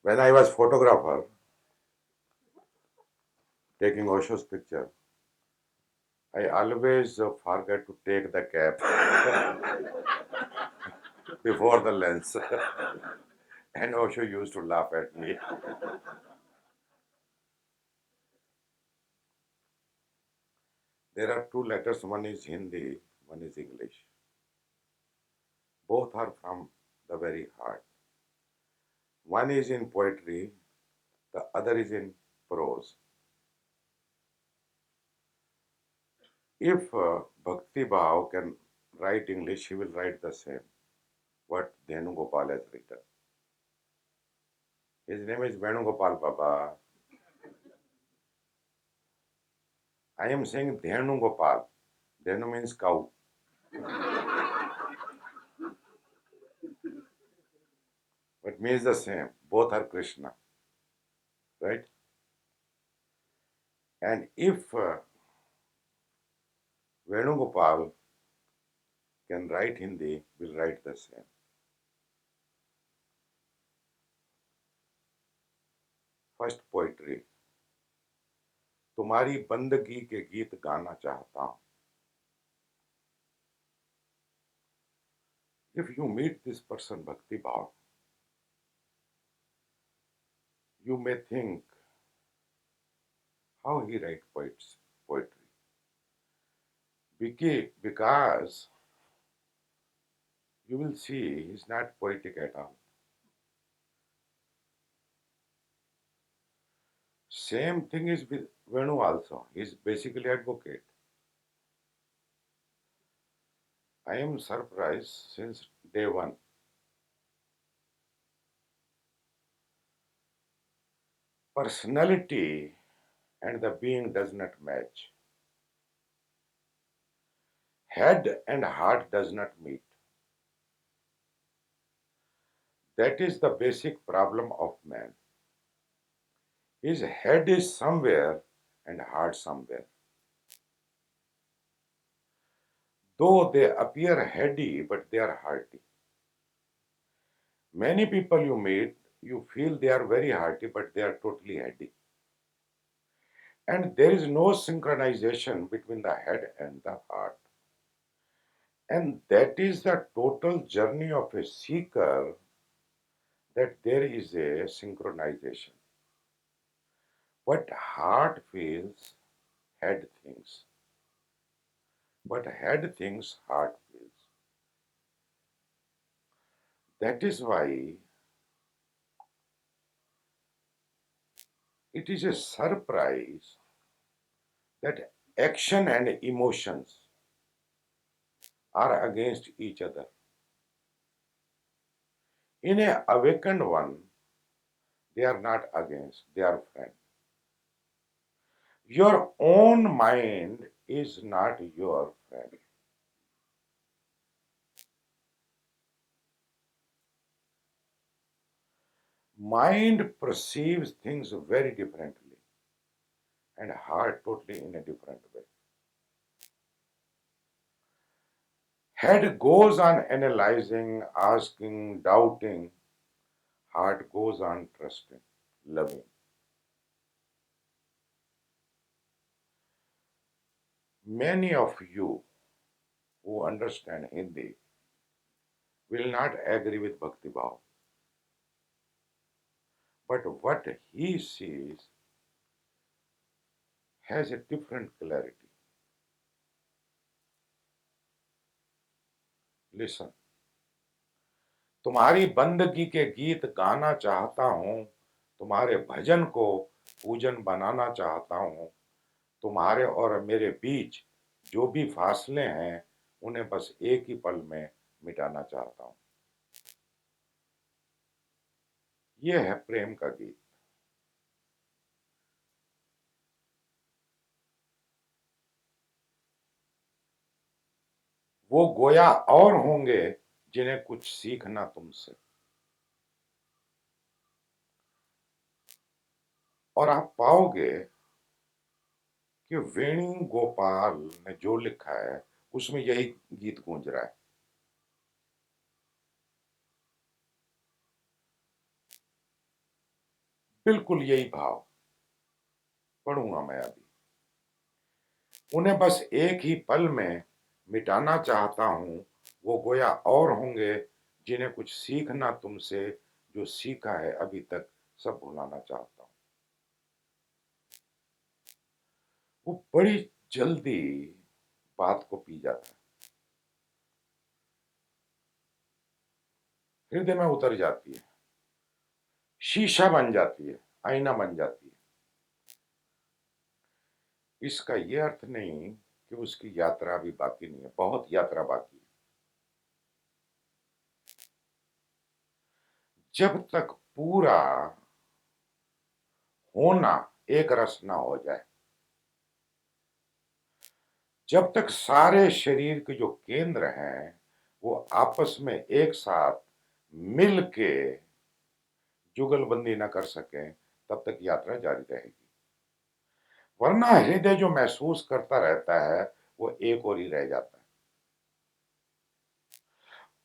When I was photographer taking Osho's picture, I always forget to take the cap before the lens. And Osho used to laugh at me. There are two letters, one is Hindi, one is English. Both are from the very heart. One is in poetry, the other is in prose. If Bhakti Bhav can write English, he will write the same, what Dhenu Gopal has written. His name is Venugopal Baba. I am saying Dhenu Gopal. Dhenu means cow. But means the same. Both are Krishna. Right? And if Venugopal can write Hindi, will write the same. First poetry. तुम्हारी बंदगी के गीत गाना चाहता हूं. If you meet this person, Bhakti Bhav, you may think how he writes poetry. Because you will see he's not poetic at all. Same thing is with Venu also. He's basically advocate. I am surprised since day one. Personality and the being does not match. Head and heart does not meet. That is the basic problem of man. His head is somewhere and heart somewhere. Though they appear heady, but they are hearty. Many people you meet, you feel they are very hearty, but they are totally heady. And there is no synchronization between the head and the heart. And that is the total journey of a seeker, that there is a synchronization. What heart feels, head thinks. What head thinks, heart feels. That is why it is a surprise that action and emotions are against each other. In a awakened one, they are not against, they are friends. Your own mind is not your friend. Mind perceives things very differently, and heart totally in a different way. Head goes on analyzing, asking, doubting. Heart goes on trusting, loving. Many of you who understand Hindi will not agree with Bhakti Bhav. But what he sees has a different clarity. Listen. तुम्हारी बंदगी के गीत गाना चाहता हूं, तुम्हारे भजन को पूजन बनाना चाहता हूं, तुम्हारे और मेरे बीच जो भी फासले हैं उन्हें बस एक ही पल में मिटाना चाहता हूं। यह है प्रेम का गीत। वो गोया और होंगे जिन्हें कुछ सीखना तुमसे, और आप पाओगे कि वेणुगोपाल ने जो लिखा है उसमें यही गीत गूंज रहा है। बिल्कुल यही भाव पढ़ूंगा मैं अभी। उन्हें बस एक ही पल में मिटाना चाहता हूं। वो गोया और होंगे जिन्हें कुछ सीखना तुमसे, जो सीखा है अभी तक सब भुलाना चाहता हूं। वो बड़ी जल्दी बात को पी जाता है, हृदय में उतर जाती है, शीशा बन जाती है, आईना बन जाती है। इसका ये अर्थ नहीं कि उसकी यात्रा अभी बाकी नहीं है, बहुत यात्रा बाकी है। जब तक पूरा होना एक रस ना हो जाए, जब तक सारे शरीर के जो केंद्र हैं वो आपस में एक साथ मिल के जुगलबंदी न कर सकें, तब तक यात्रा जारी रहेगी। वरना हृदय जो महसूस करता रहता है वो एक और ही रह जाता है।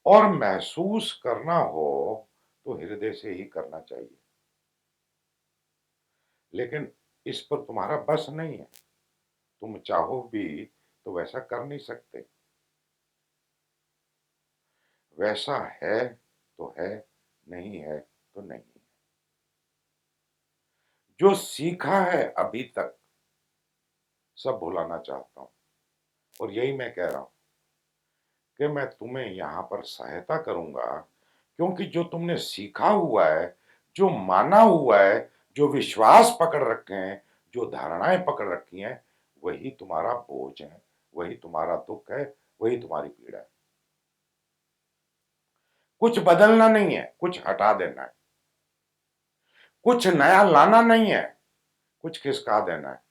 और महसूस करना हो तो हृदय से ही करना चाहिए, लेकिन इस पर तुम्हारा बस नहीं है। तुम चाहो भी तो वैसा कर नहीं सकते। वैसा है तो है, नहीं है तो नहीं है। जो सीखा है अभी तक सब भुलाना चाहता हूं। और यही मैं कह रहा हूं कि मैं तुम्हें यहां पर सहायता करूंगा, क्योंकि जो तुमने सीखा हुआ है, जो माना हुआ है, जो विश्वास पकड़ रखे हैं, जो धारणाएं पकड़ रखी हैं, वही तुम्हारा बोझ है, वही तुम्हारा दुख है, वही तुम्हारी पीड़ा है। कुछ बदलना नहीं है, कुछ हटा देना है। कुछ नया लाना नहीं है, कुछ खिसका देना है,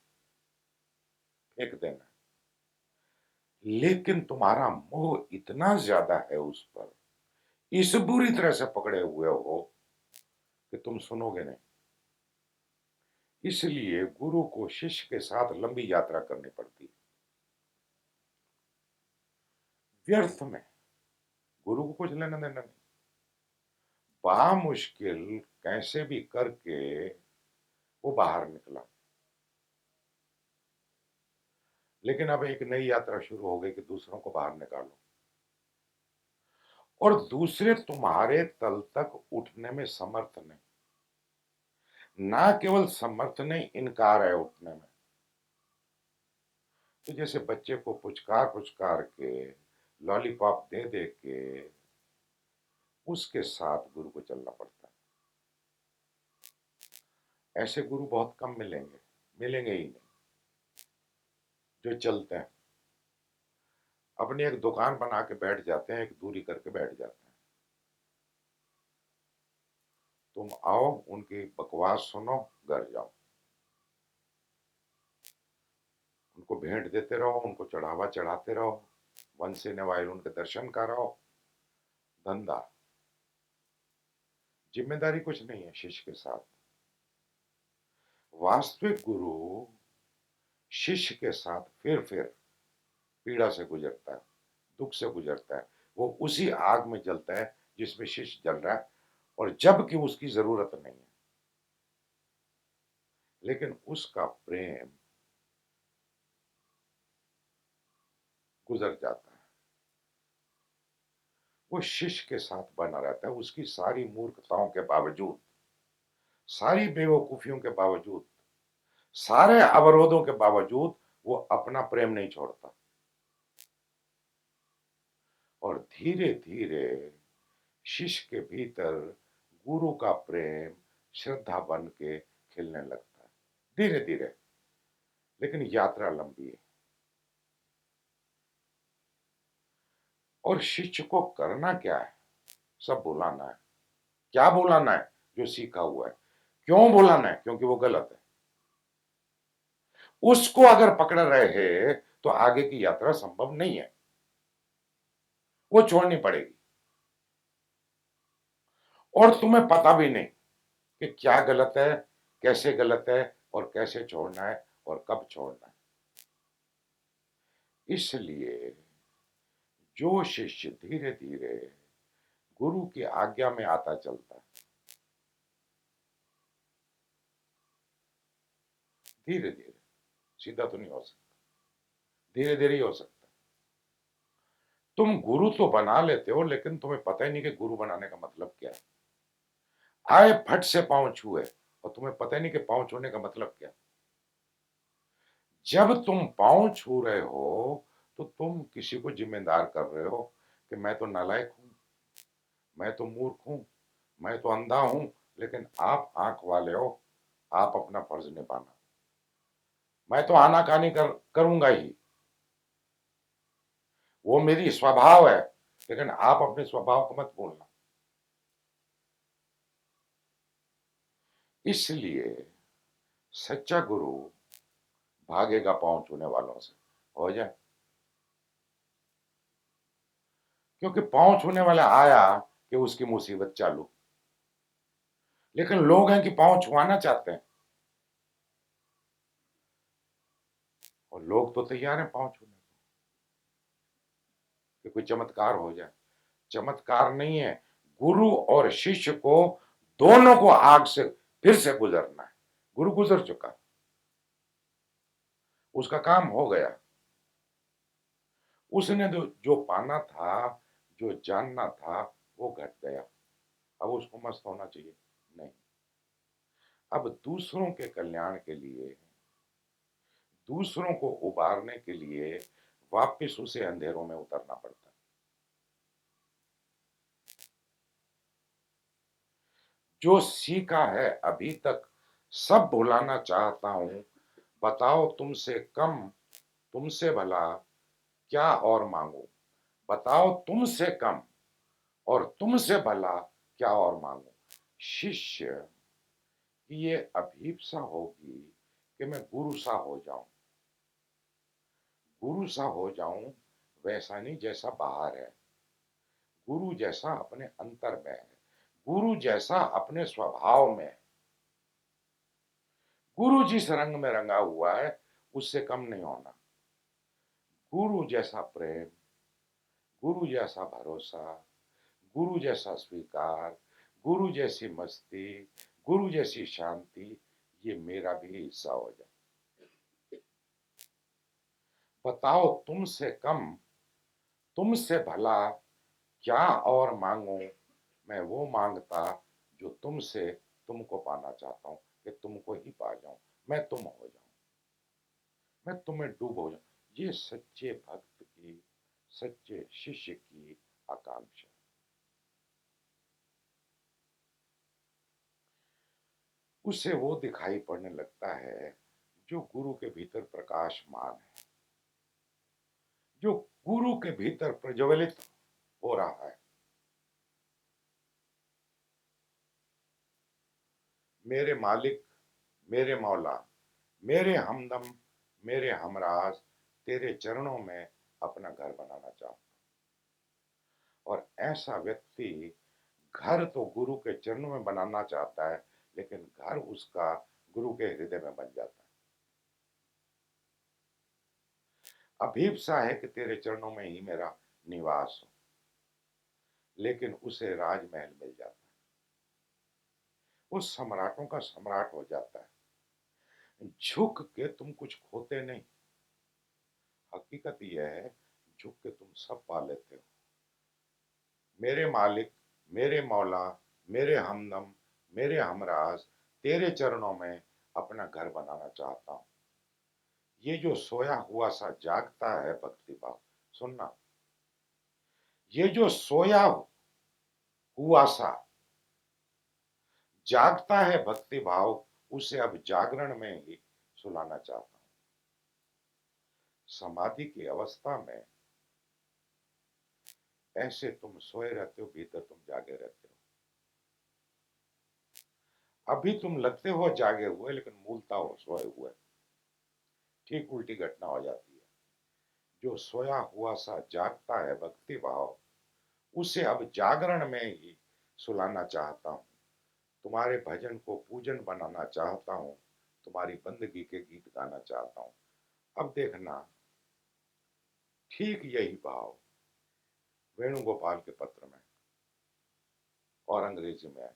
फेंक देना है। लेकिन तुम्हारा मोह इतना ज्यादा है उस पर, इस बुरी तरह से पकड़े हुए हो कि तुम सुनोगे नहीं। इसलिए गुरु को शिष्य के साथ लंबी यात्रा करनी पड़ती है, व्यर्थ में। गुरु को कुछ लेना देना नहीं। बामुश्किल कैसे भी करके वो बाहर निकला, लेकिन अब एक नई यात्रा शुरू हो गई कि दूसरों को बाहर निकालो, और दूसरे तुम्हारे तल तक उठने में समर्थ नहीं। ना केवल समर्थ नहीं, इनकार है उठने में। तो जैसे बच्चे को पुचकार पुचकार के, लॉलीपॉप दे दे के उसके साथ गुरु को चलना पड़ता है। ऐसे गुरु बहुत कम मिलेंगे, मिलेंगे ही नहीं जो चलते हैं। अपनी एक दुकान बना के बैठ जाते हैं, एक दूरी करके बैठ जाते हैं। तुम आओ, उनकी बकवास सुनो, घर जाओ। उनको भेंट देते रहो, उनको चढ़ावा चढ़ाते रहो, वंस इन वाइल उनके दर्शन कराओ, धंधा। जिम्मेदारी कुछ नहीं है शिष्य के साथ। वास्तविक गुरु शिष्य के साथ फिर पीड़ा से गुजरता है, दुख से गुजरता है। वो उसी आग में जलता है जिसमें शिष्य जल रहा है, और जबकि उसकी जरूरत नहीं है, लेकिन उसका प्रेम गुजर जाता है। वो शिष्य के साथ बना रहता है, उसकी सारी मूर्खताओं के बावजूद, सारी बेवकूफियों के बावजूद, सारे अवरोधों के बावजूद वो अपना प्रेम नहीं छोड़ता। और धीरे धीरे शिष्य के भीतर गुरु का प्रेम श्रद्धा बन के खिलने लगता है, धीरे धीरे। लेकिन यात्रा लंबी है। और शिष्य को करना क्या है? सब भुलाना है। क्या भुलाना है? जो सीखा हुआ है। क्यों भुलाना है? क्योंकि वो गलत है। उसको अगर पकड़ रहे तो आगे की यात्रा संभव नहीं है, वो छोड़नी पड़ेगी। और तुम्हें पता भी नहीं कि क्या गलत है, कैसे गलत है, और कैसे छोड़ना है, और कब छोड़ना है। इसलिए जो शिष्य धीरे धीरे गुरु की आज्ञा में आता चलता है, धीरे धीरे, सीधा तो नहीं हो सकता, धीरे धीरे ही हो सकता है। तुम गुरु तो बना लेते हो, लेकिन तुम्हें पता ही नहीं कि गुरु बनाने का मतलब क्या है। आए फट से पांव छुए, और तुम्हें पता ही नहीं कि पांव छूने का मतलब क्या है। जब तुम पांव छू रहे हो तो तुम किसी को जिम्मेदार कर रहे हो कि मैं तो नालायक हूं, मैं तो मूर्ख हूं, मैं तो अंधा हूं, लेकिन आप आंख वाले हो, आप अपना फर्ज निभाना। मैं तो आनाकानी करूंगा ही, वो मेरी स्वभाव है, लेकिन आप अपने स्वभाव को मत भूलना। इसलिए सच्चा गुरु भागेगा पांव छूने वालों से, हो जाए। क्योंकि पांव छूने वाला आया कि उसकी मुसीबत चालू। लेकिन लोग हैं कि पांव छुआना चाहते हैं, और लोग तो तैयार हैं पांव छूने को, कि कोई चमत्कार हो जाए। चमत्कार नहीं है, गुरु और शिष्य को दोनों को आग से फिर से गुजरना है। गुरु गुजर चुका, उसका काम हो गया। उसने जो पाना था, जो जानना था, वो घट गया। अब उसको मस्त होना चाहिए? नहीं। अब दूसरों के कल्याण के लिए, दूसरों को उबारने के लिए वापस उसे अंधेरों में उतरना पड़ता है। जो सीखा है अभी तक सब भुलाना चाहता हूं। बताओ तुमसे कम, तुमसे भला क्या और मांगू। बताओ तुमसे कम और तुमसे भला क्या और मांगू। शिष्य की ये अभीप्सा होगी कि मैं गुरु सा हो जाऊं, गुरु सा हो जाऊं, वैसा नहीं जैसा बाहर है, गुरु जैसा अपने अंतर में है, गुरु जैसा अपने स्वभाव में है। गुरु जिस रंग में रंगा हुआ है उससे कम नहीं होना। गुरु जैसा प्रेम, गुरु जैसा भरोसा, गुरु जैसा स्वीकार, गुरु जैसी मस्ती, गुरु जैसी शांति, ये मेरा भी हिस्सा हो जाए। बताओ तुमसे कम, तुमसे भला क्या और मांगू। मैं वो मांगता जो तुमसे तुमको पाना चाहता हूं, कि तुमको ही पा जाऊं, मैं तुम हो जाऊं, मैं तुम्हें डूब हो जाऊं। ये सच्चे भक्त की, सच्चे शिष्य की आकांक्षा। उसे वो दिखाई पड़ने लगता है जो गुरु के भीतर प्रकाशमान है, जो गुरु के भीतर प्रज्वलित हो रहा है। मेरे मालिक, मेरे मौला, मेरे हमदम, मेरे हमराज, तेरे चरणों में अपना घर बनाना चाहता हूं। और ऐसा व्यक्ति घर तो गुरु के चरणों में बनाना चाहता है, लेकिन घर उसका गुरु के हृदय में बन जाता है। अभीप्सा है कि तेरे चरणों में ही मेरा निवास हो, लेकिन उसे राजमहल मिल जाता है, वो सम्राटों का सम्राट हो जाता है। झुक के तुम कुछ खोते नहीं। हकीकत यह है, झुक के तुम सब पा लेते हो। मेरे मालिक, मेरे मौला, मेरे हमदम, मेरे हमराज, तेरे चरणों में अपना घर बनाना चाहता हूं। ये जो सोया हुआ सा जागता है भक्ति भाव, सुनना, ये जो सोया हुआ सा जागता है भक्ति भाव, उसे अब जागरण में ही सुलाना चाहता हूं। समाधि की अवस्था में ऐसे तुम सोए रहते हो, भीतर तुम जागे रहते हो। अभी तुम लगते हो जागे हुए, लेकिन मूलता हो सोए हुए। ठीक उल्टी घटना हो जाती है। जो सोया हुआ सा जागता है भक्ति भाव, उसे अब जागरण में ही सुलाना चाहता हूँ। तुम्हारे भजन को पूजन बनाना चाहता हूँ। तुम्हारी बंदगी के गीत गाना चाहता हूँ। अब देखना, ठीक यही भाव वेणुगोपाल के पत्र में और अंग्रेजी में है।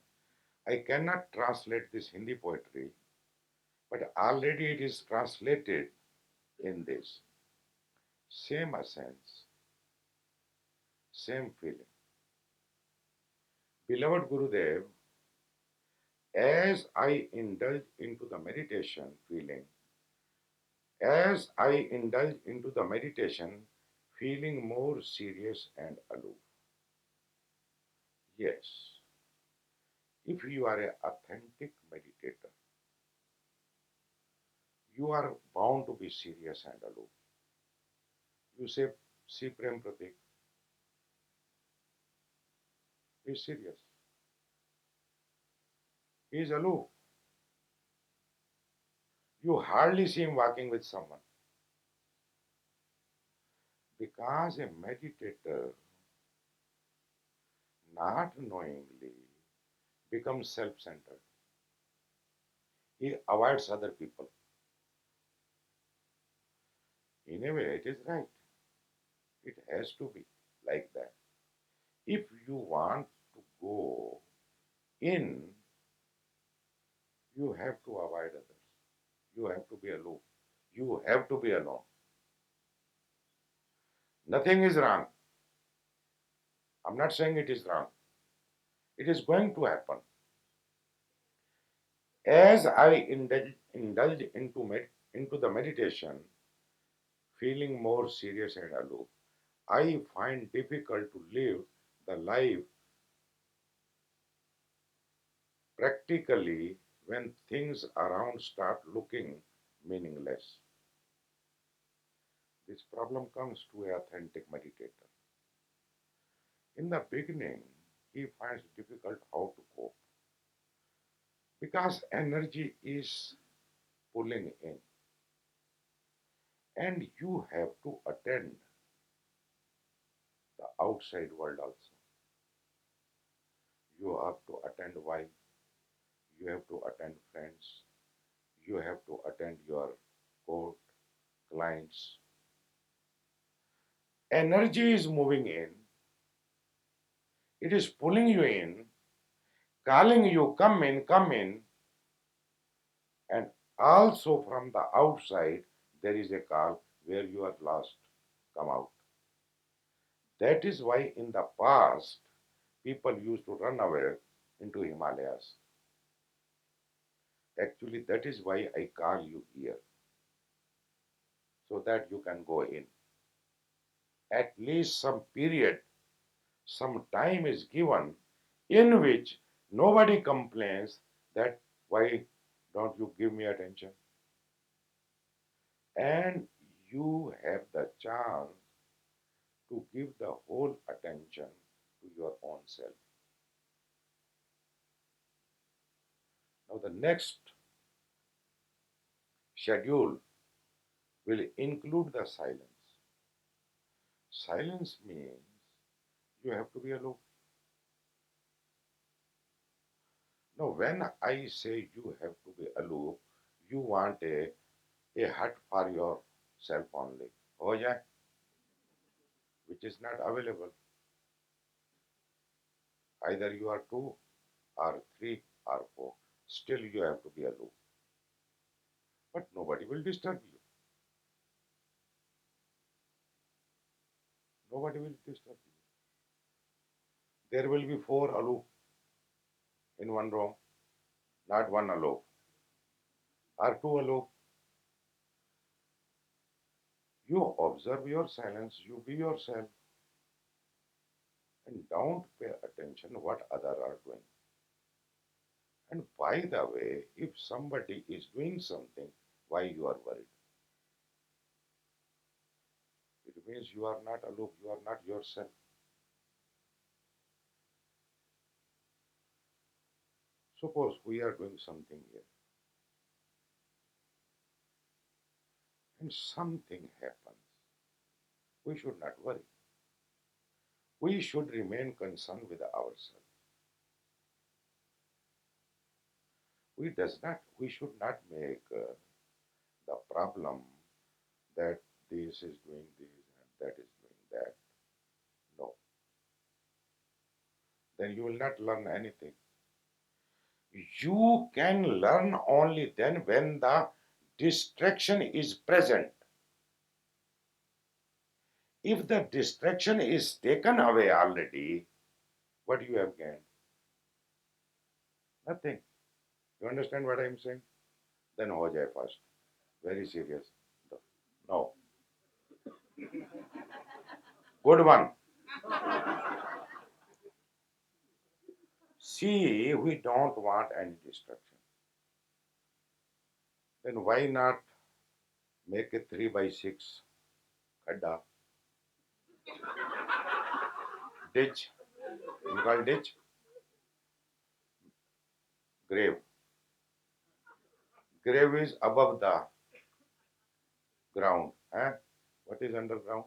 I cannot translate this Hindi poetry, but already it is translated in this. Same essence, same feeling. Beloved Gurudev, as I indulge into the meditation feeling, as I indulge into the meditation, feeling more serious and aloof. Yes, if you are an authentic meditator, you are bound to be serious and aloof. You say, see Prem Pratik, he is serious, he is aloof. You hardly see him walking with someone, because a meditator, not knowingly, becomes self centered. He avoids other people. In a way, it is right. It has to be like that. If you want to go in, you have to avoid others. You have to be aloof. You have to be alone. Nothing is wrong. I'm not saying it is wrong. It is going to happen. As I indulge into the meditation, feeling more serious and aloof, I find difficult to live the life practically when things around start looking meaningless. This problem comes to an authentic meditator. In the beginning, he finds difficult how to cope because energy is pulling in, and you have to attend the outside world also. You have to attend wife, you have to attend friends, you have to attend your court, clients. Energy is moving in, it is pulling you in, calling you, come in, and also from the outside, there is a call where you are lost, come out. That is why in the past, people used to run away into Himalayas. Actually, that is why I call you here, so that you can go in. At least some period, some time is given in which nobody complains that why don't you give me attention? And you have the chance to give the whole attention to your own self. Now, the next schedule will include the silence. Silence means you have to be alone. Now, when I say you have to be aloof, you want a hut for yourself only. Oh, yeah, which is not available. Either you are two or three or four. Still, you have to be aloof. But nobody will disturb you. Nobody will disturb you. There will be four aloof in one room, not one aloof, or two aloof. You observe your silence, you be yourself, and don't pay attention what others are doing. And by the way, if somebody is doing something, why you are worried? It means you are not aloof, you are not yourself. Suppose we are doing something here and something happens. We should not worry. We should remain concerned with ourselves. We should not make the problem that this is doing this and that is doing that. No. Then you will not learn anything. You can learn only then when the distraction is present. If the distraction is taken away already, what you have gained? Nothing. You understand what I am saying? Then ho jaye first. Very serious. No. Good one. See, we don't want any distraction. Then why not make a 3 by 6 khadda, ditch? You call ditch? Grave. Grave is above the ground. Eh? What is underground?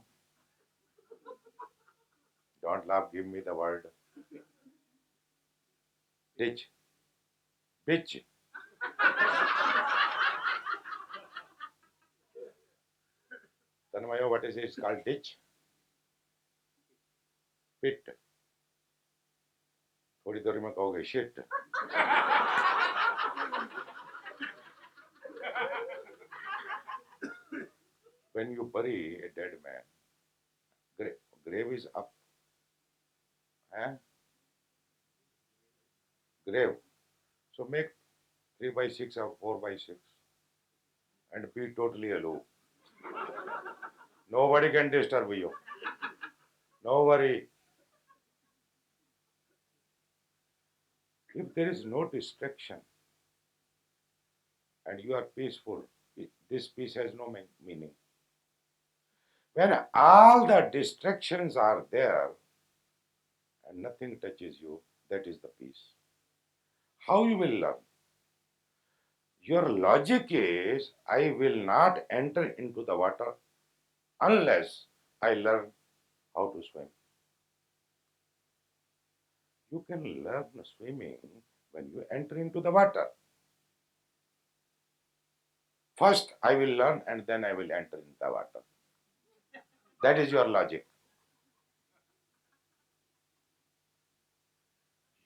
Don't laugh, give me the word. Ditch. Pitch. Tanmayo, what is it? It's called ditch. Pit. थोड़ी देर में कहोगे shit. When you bury a dead man, grave is up. Eh? Grave. So make 3 by 6 or 4 by 6 and be totally aloof. Nobody can disturb you. No worry. If there is no distraction and you are peaceful, this peace has no meaning. When all the distractions are there and nothing touches you, that is the peace. How you will learn? Your logic is, I will not enter into the water unless I learn how to swim. You can learn swimming when you enter into the water. First, I will learn and then I will enter into the water. That is your logic.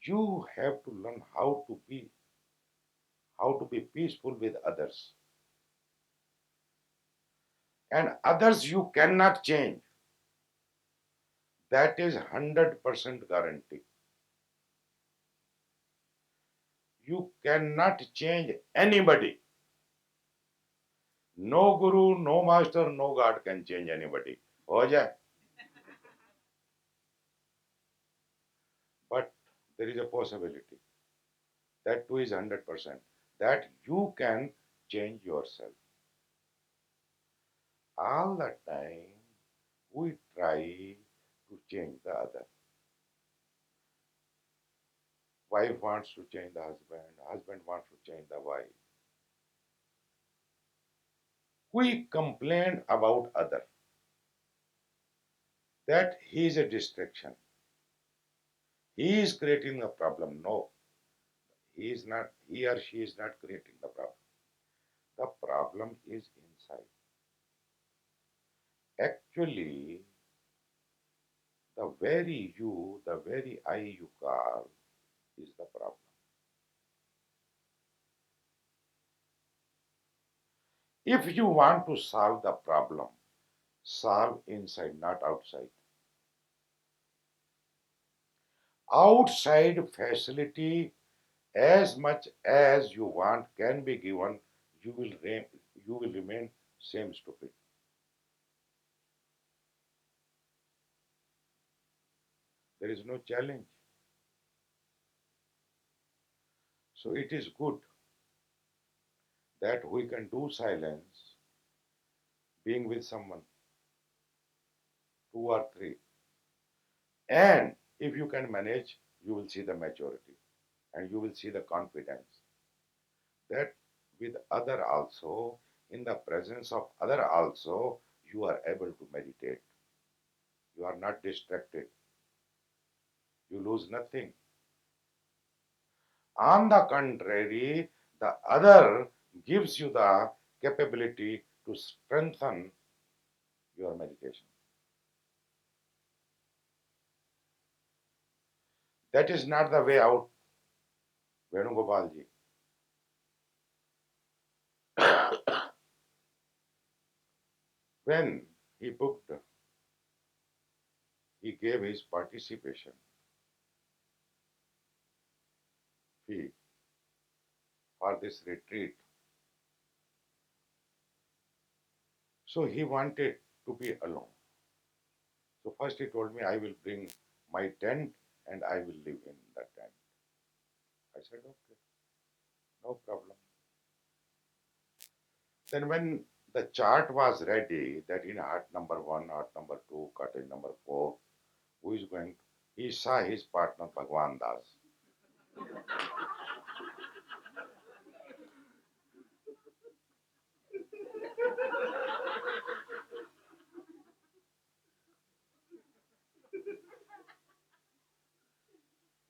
You have to learn how to be peaceful with others. And others you cannot change. That is 100% guarantee. You cannot change anybody. No guru, no master, no God can change anybody. हो जाए. But there is a possibility. That too is 100%. That you can change yourself. All the time we try to change the other. Wife wants to change the husband wants to change the wife. We complain about other that he is a distraction. He is creating a problem. No, he is not. He or she is not creating the problem. The problem is inside. Actually, the very you, the very I you call is the problem. If you want to solve the problem, solve inside, not outside. Outside facility, as much as you want can be given, you will remain same stupid. There is no challenge. So it is good that we can do silence being with someone, two or three. And if you can manage, you will see the maturity. and you will see the confidence that with other also, in the presence of other also, you are able to meditate. You are not distracted. You lose nothing. On the contrary, the other gives you the capability to strengthen your meditation. That is not the way out, Venugopal ji. When he booked, he gave his participation fee for this retreat. So he wanted to be alone. So first he told me, I will bring my tent and I will live in that tent. I said, okay, no problem. Then when the chart was ready, that in hut number 1, hut number 2, cottage number 4, who is going, he saw his partner Bhagwan Das.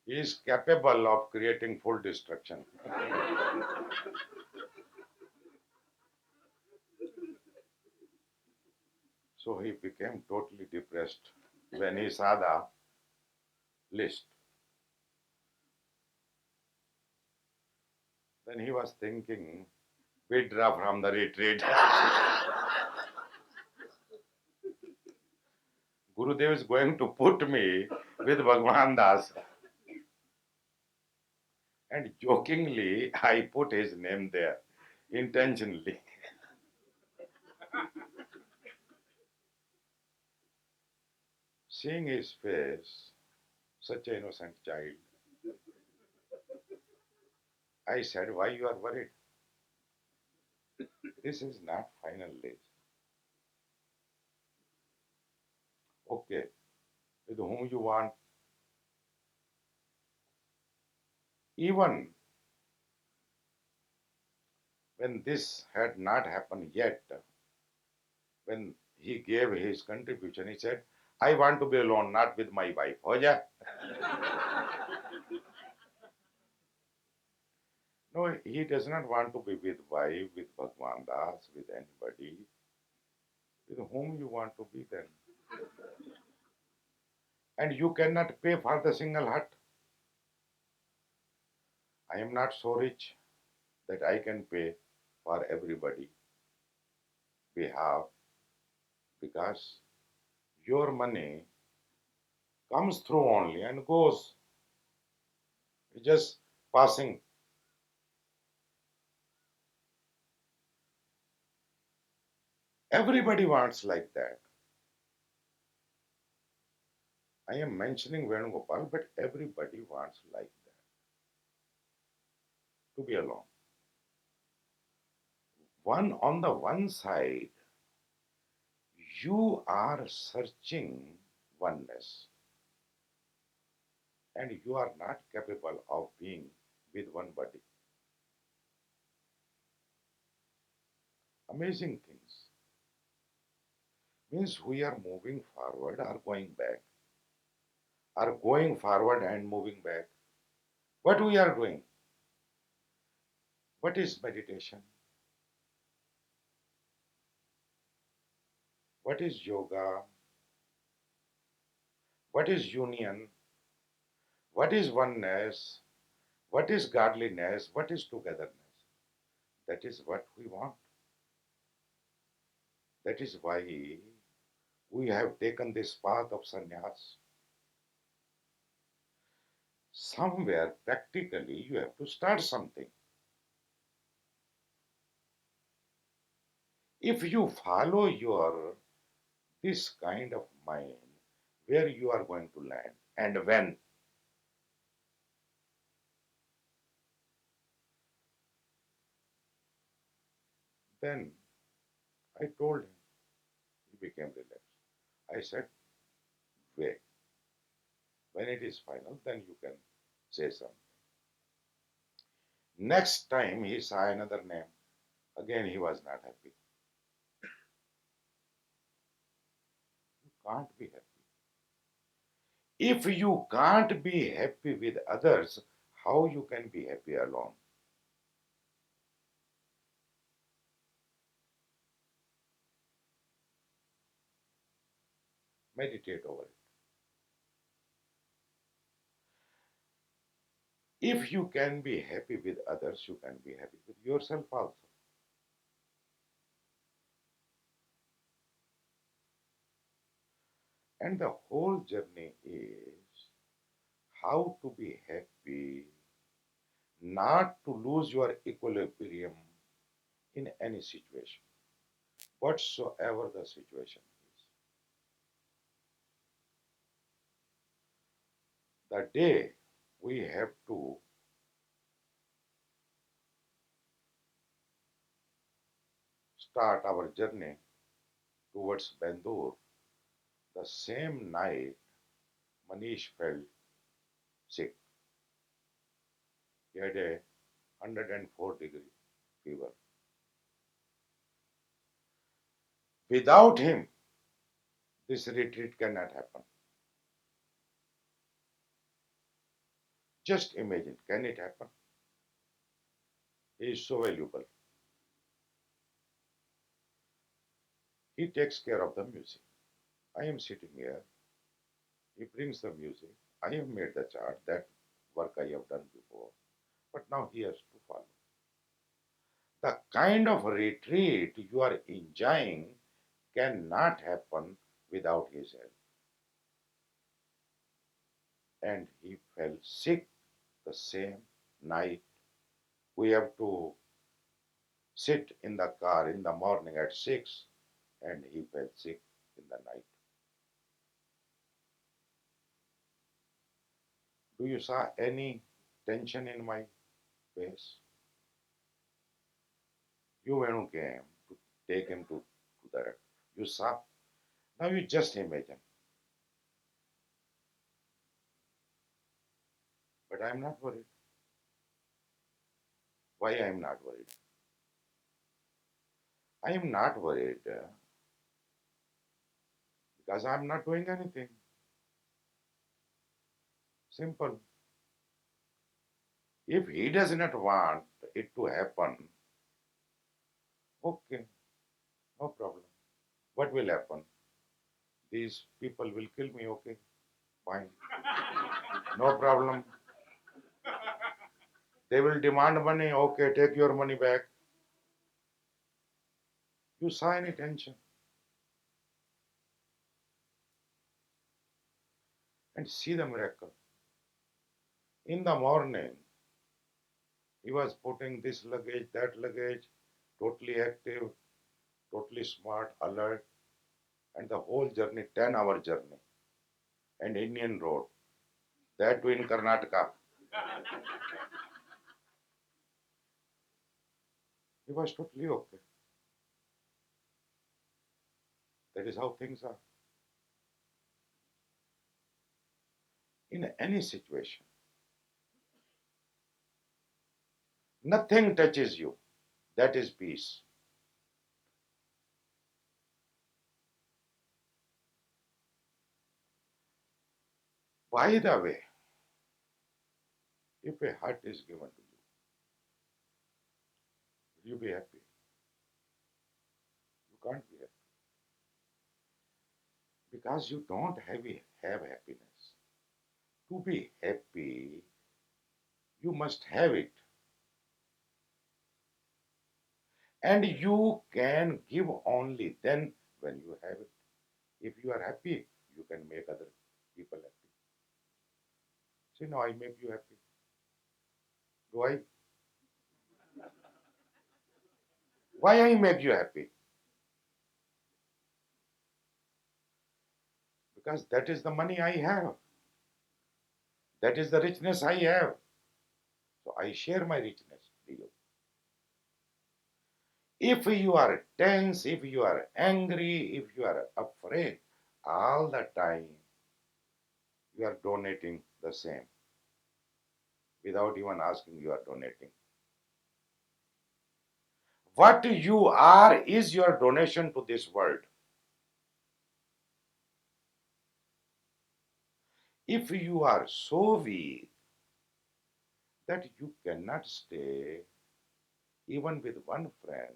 He is capable of creating full destruction. So he became totally depressed when he saw the list. Then he was thinking, withdraw from the retreat. Gurudev is going to put me with Bhagwan Das. And jokingly, I put his name there intentionally. Seeing his face, such an innocent child, I said, why you are worried? This is not final list. Okay, with whom you want. Even when this had not happened yet, when he gave his contribution, he said, I want to be alone, not with my wife. Oh yeah. No, he does not want to be with wife, with Bhagwan Das, with anybody. With whom you want to be then? And you cannot pay for the single hut. I am not so rich that I can pay for everybody behalf, because your money comes through only and goes. It's just passing. Everybody wants like that. I am mentioning Venugopal, but everybody wants like that, to be alone. One on the one side, you are searching oneness, and you are not capable of being with one body. Amazing things. Means we are moving forward or going back, or going forward and moving back. What we are doing? What is meditation? What is yoga? What is union? What is oneness? What is godliness? What is togetherness? That is what we want. That is why we have taken this path of sannyas. Somewhere, practically, you have to start something. If you follow your this kind of mind, where you are going to land and when, then I told him, he became relaxed. I said, wait, when it is final, then you can say something. Next time he saw another name, again he was not happy. You can't be happy. If you can't be happy with others, how you can be happy alone? Meditate over it. If you can be happy with others, you can be happy with yourself also. And the whole journey is how to be happy, not to lose your equilibrium in any situation, whatsoever the situation is. The day we have to start our journey towards Bandur, the same night Manish felt sick. He had a 104-degree fever. Without him, this retreat cannot happen. Just imagine, can it happen? He is so valuable. He takes care of the music. I am sitting here. He brings the music. I have made the chart. That work I have done before. But now he has to follow. The kind of retreat you are enjoying cannot happen without his help. And he fell sick the same night. We have to sit in the car in the morning at 6, and he fell sick in the night. Do you saw any tension in my face? You when you came to take him to the, you saw. Now you just imagine. But I'm not worried. Why I'm not worried? I am not worried because I'm not doing anything. Simple. If he does not want it to happen, okay, no problem. What will happen? These people will kill me, okay, fine, no problem. They will demand money, okay, take your money back. You saw any tension. And see the miracle. In the morning, he was putting this luggage, that luggage, totally active, totally smart, alert, and the whole journey, 10-hour journey, and Indian road, that too in Karnataka. He was totally okay. That is how things are. In any situation, nothing touches you. That is peace. By the way, if a heart is given to you, will you be happy? You can't be happy because you don't have happiness. To be happy, you must have it. And you can give only then when you have it. If you are happy, you can make other people happy. See, now I make you happy. Do I? Why I make you happy? Because that is the money I have. That is the richness I have. So I share my richness to you. If you are tense, if you are angry, if you are afraid, all the time you are donating the same. Without even asking, you are donating. What you are is your donation to this world. If you are so weak that you cannot stay even with one friend,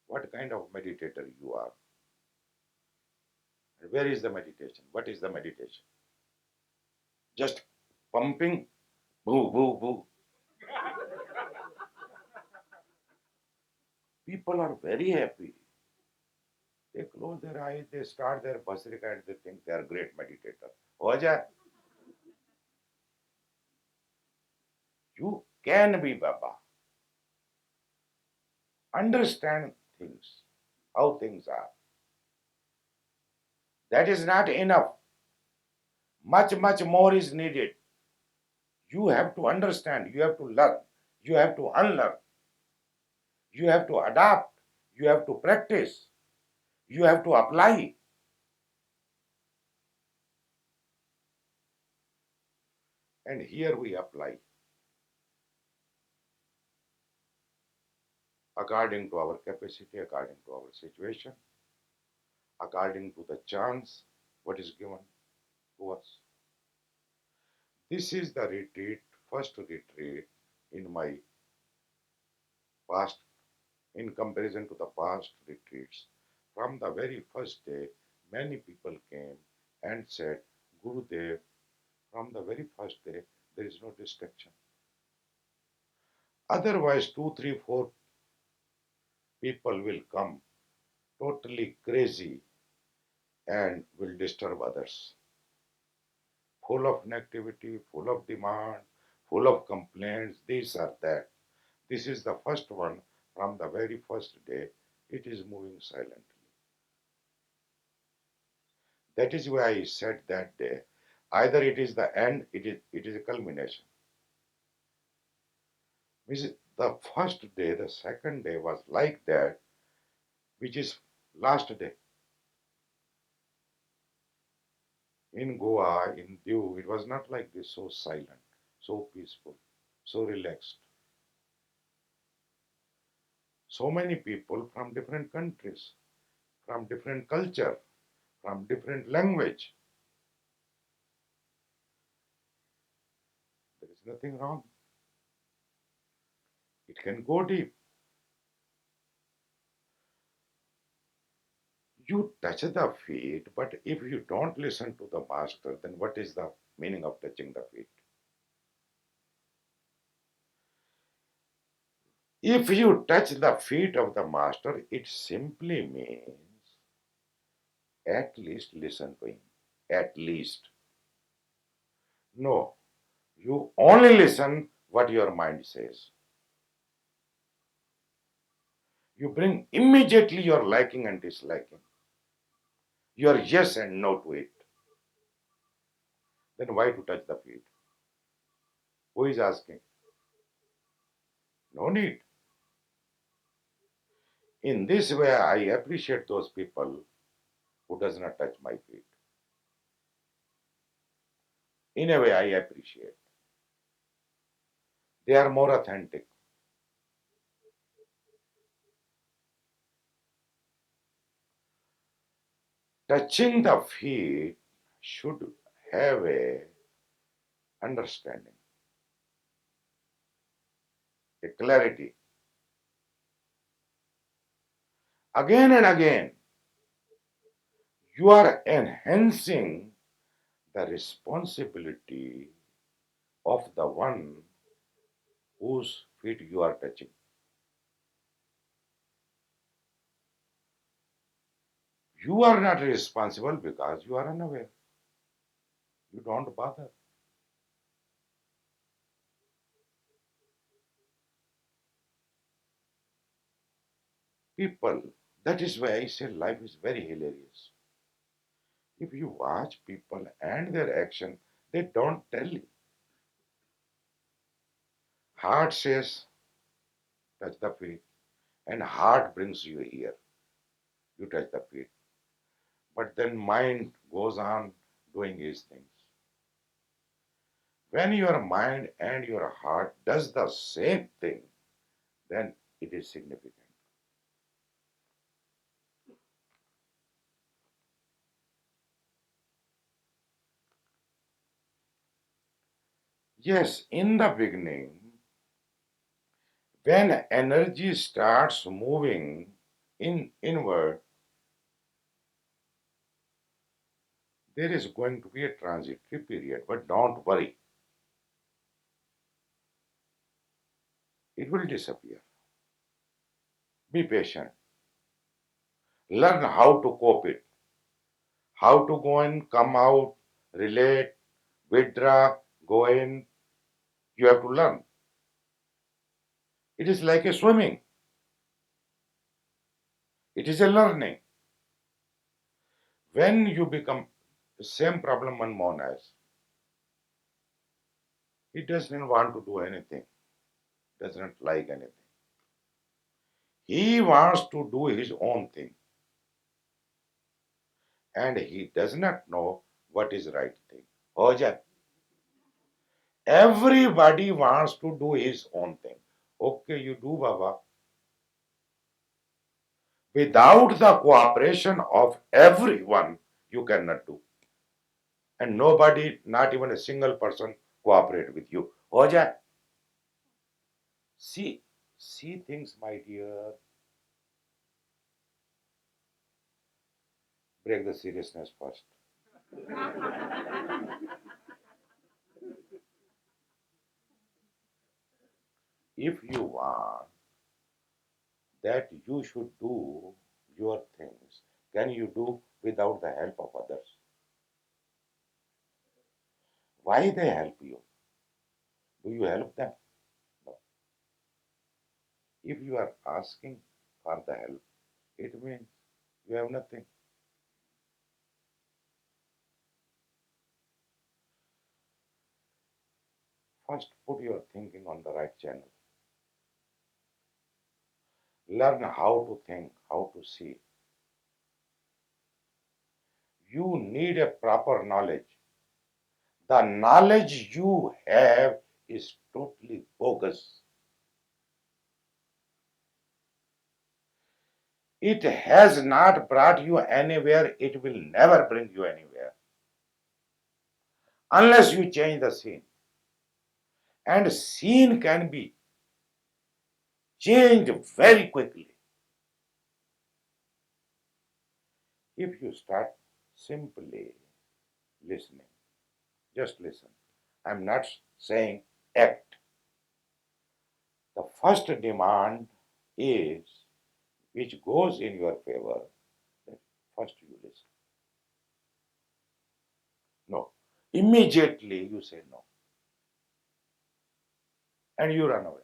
what kind of meditator you are? Where is the meditation? What is the meditation? Just pumping, boo, boo, boo. People are very happy. They close their eyes, they start their bhasrika and they think they are great meditator. हो जाए. You can be Baba. Understand things, how things are. That is not enough. Much, much more is needed. You have to understand, you have to learn, you have to unlearn, you have to adapt, you have to practice, you have to apply. And here we apply according to our capacity, according to our situation, according to the chance what is given to us. This is the retreat, first retreat in my past, in comparison to the past retreats. From the very first day, many people came and said, Gurudev, from the very first day, there is no distraction. Otherwise, two, three, four people will come totally crazy and will disturb others. Full of negativity, full of demand, full of complaints, this or that. This is the first one from the very first day. It is moving silently. That is why I said that day, either it is the end, it is a culmination. Means the first day, the second day was like that, which is last day. In Goa, in Diu, it was not like this, so silent, so peaceful, so relaxed. So many people from different countries, from different culture, from different language. There is nothing wrong. It can go deep. You touch the feet, but if you don't listen to the master, then what is the meaning of touching the feet? If you touch the feet of the master, it simply means at least listen to him. At least. No, you only listen what your mind says. You bring immediately your liking and disliking, your yes and no to it. Then why to touch the feet? Who is asking? No need. In this way, I appreciate those people who does not touch my feet. In a way, I appreciate. They are more authentic. Touching the feet should have a understanding, a clarity. Again and again, you are enhancing the responsibility of the one whose feet you are touching. You are not responsible because you are unaware. You don't bother. People, that is why I say life is very hilarious. If you watch people and their action, they don't tell you. Heart says, touch the feet, and heart brings you here. You touch the feet. But then mind goes on doing his things. When your mind and your heart does the same thing, then it is significant. Yes, in the beginning, when energy starts moving inward, there is going to be a transitory period, but don't worry, it will disappear. Be patient. Learn how to cope it, how to go in, come out, relate, withdraw, go in. You have to learn. It is like a swimming. It is a learning. When you become the same problem Manmohan has, he doesn't want to do anything, doesn't like anything. He wants to do his own thing, and he does not know what is right thing. Hoja, everybody wants to do his own thing. Okay, you do, Baba. Without the cooperation of everyone, you cannot do. And nobody, not even a single person, cooperate with you. Hoja, see, see things, my dear. Break the seriousness first. If you want that you should do your things, can you do without the help of others? Why they help you? Do you help them? No. If you are asking for the help, it means you have nothing. First, put your thinking on the right channel. Learn how to think, how to see. You need a proper knowledge. The knowledge you have is totally bogus. It has not brought you anywhere, it will never bring you anywhere unless you change the scene. And scene can be changed very quickly if you start simply listening. Just listen. I'm not saying act. The first demand is, which goes in your favor, that first you listen. No. Immediately you say no. And you run away.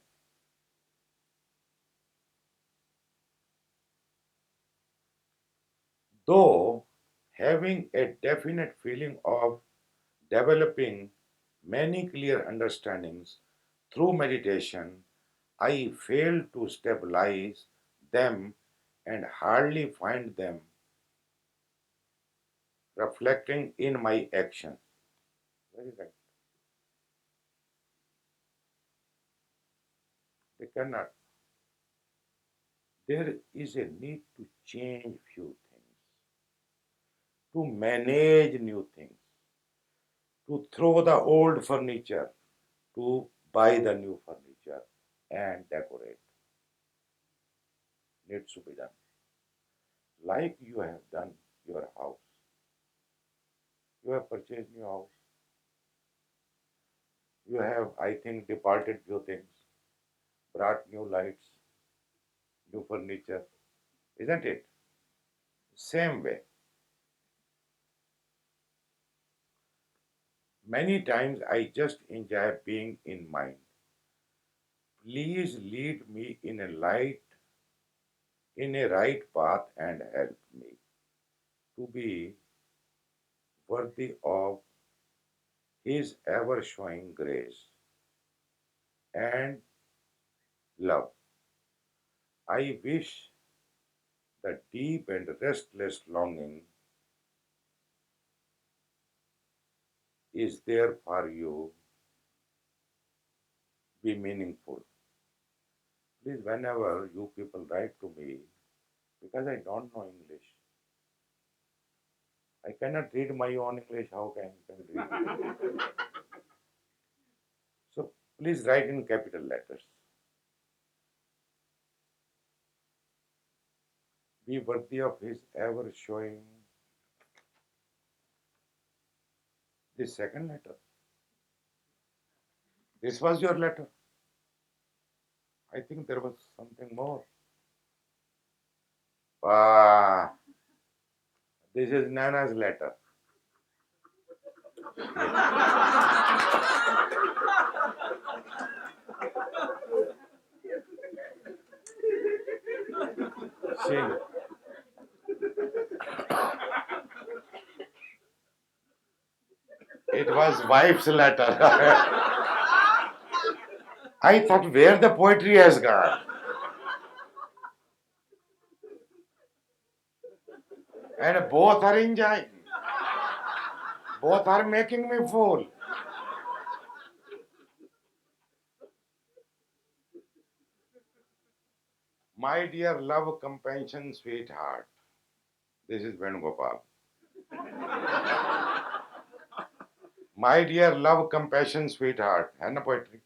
Though having a definite feeling of developing many clear understandings through meditation, I fail to stabilize them and hardly find them reflecting in my action. Very right. They cannot. There is a need to change few things, to manage new things, to throw the old furniture, to buy the new furniture and decorate. Needs to be done. Like you have done your house. You have purchased new house. You have, I think, departed few things, brought new lights, new furniture, isn't it? Same way. Many times I just enjoy being in mind. Please lead me in a right path and help me to be worthy of His ever showing grace and love. I wish the deep and restless longing is there for you be meaningful. Please, whenever you people write to me, because I don't know English, I cannot read my own English. How can read? So please write in capital letters. Be worthy of his ever showing. The second letter. This was your letter. I think there was something more. Ah, this is Nana's letter. See, it was wife's letter. I thought where the poetry has gone. And both are enjoying. Both are making me fool. My dear love, compassion, sweetheart. This is Venugopal. My dear love, compassion, sweetheart. है ना poetry?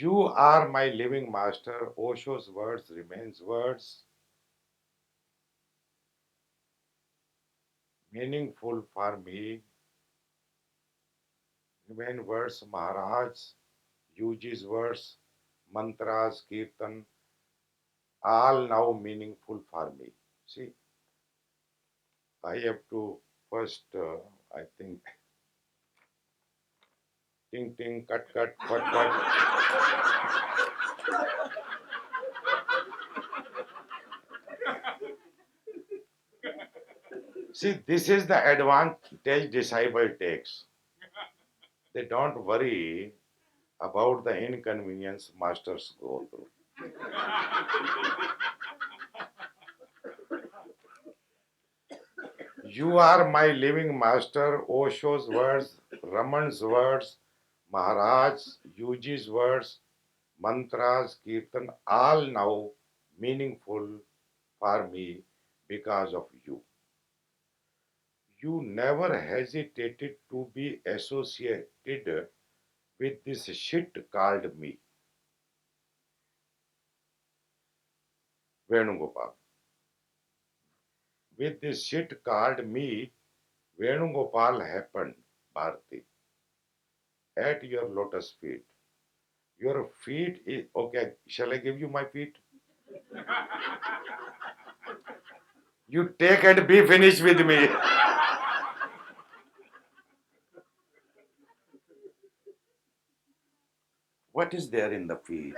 You are my living master. Osho's words remains words. Meaningful for me. Remain words Maharaj. Uses words, mantras, kirtan. All now meaningful for me. See, I have to first, I think, ting ting, cut cut, cut cut. See, this is the advantage disciple takes. They don't worry about the inconvenience masters go through. You are my living master, Osho's words, Raman's words, Maharaj, Yuji's words, mantras, kirtan, all now meaningful for me because of you. You never hesitated to be associated with this shit called me. Venugopal. With this shit called me, Venugopal happened, Bharti, at your lotus feet. Your feet is okay. Shall I give you my feet? You take and be finished with me. What is there in the feet?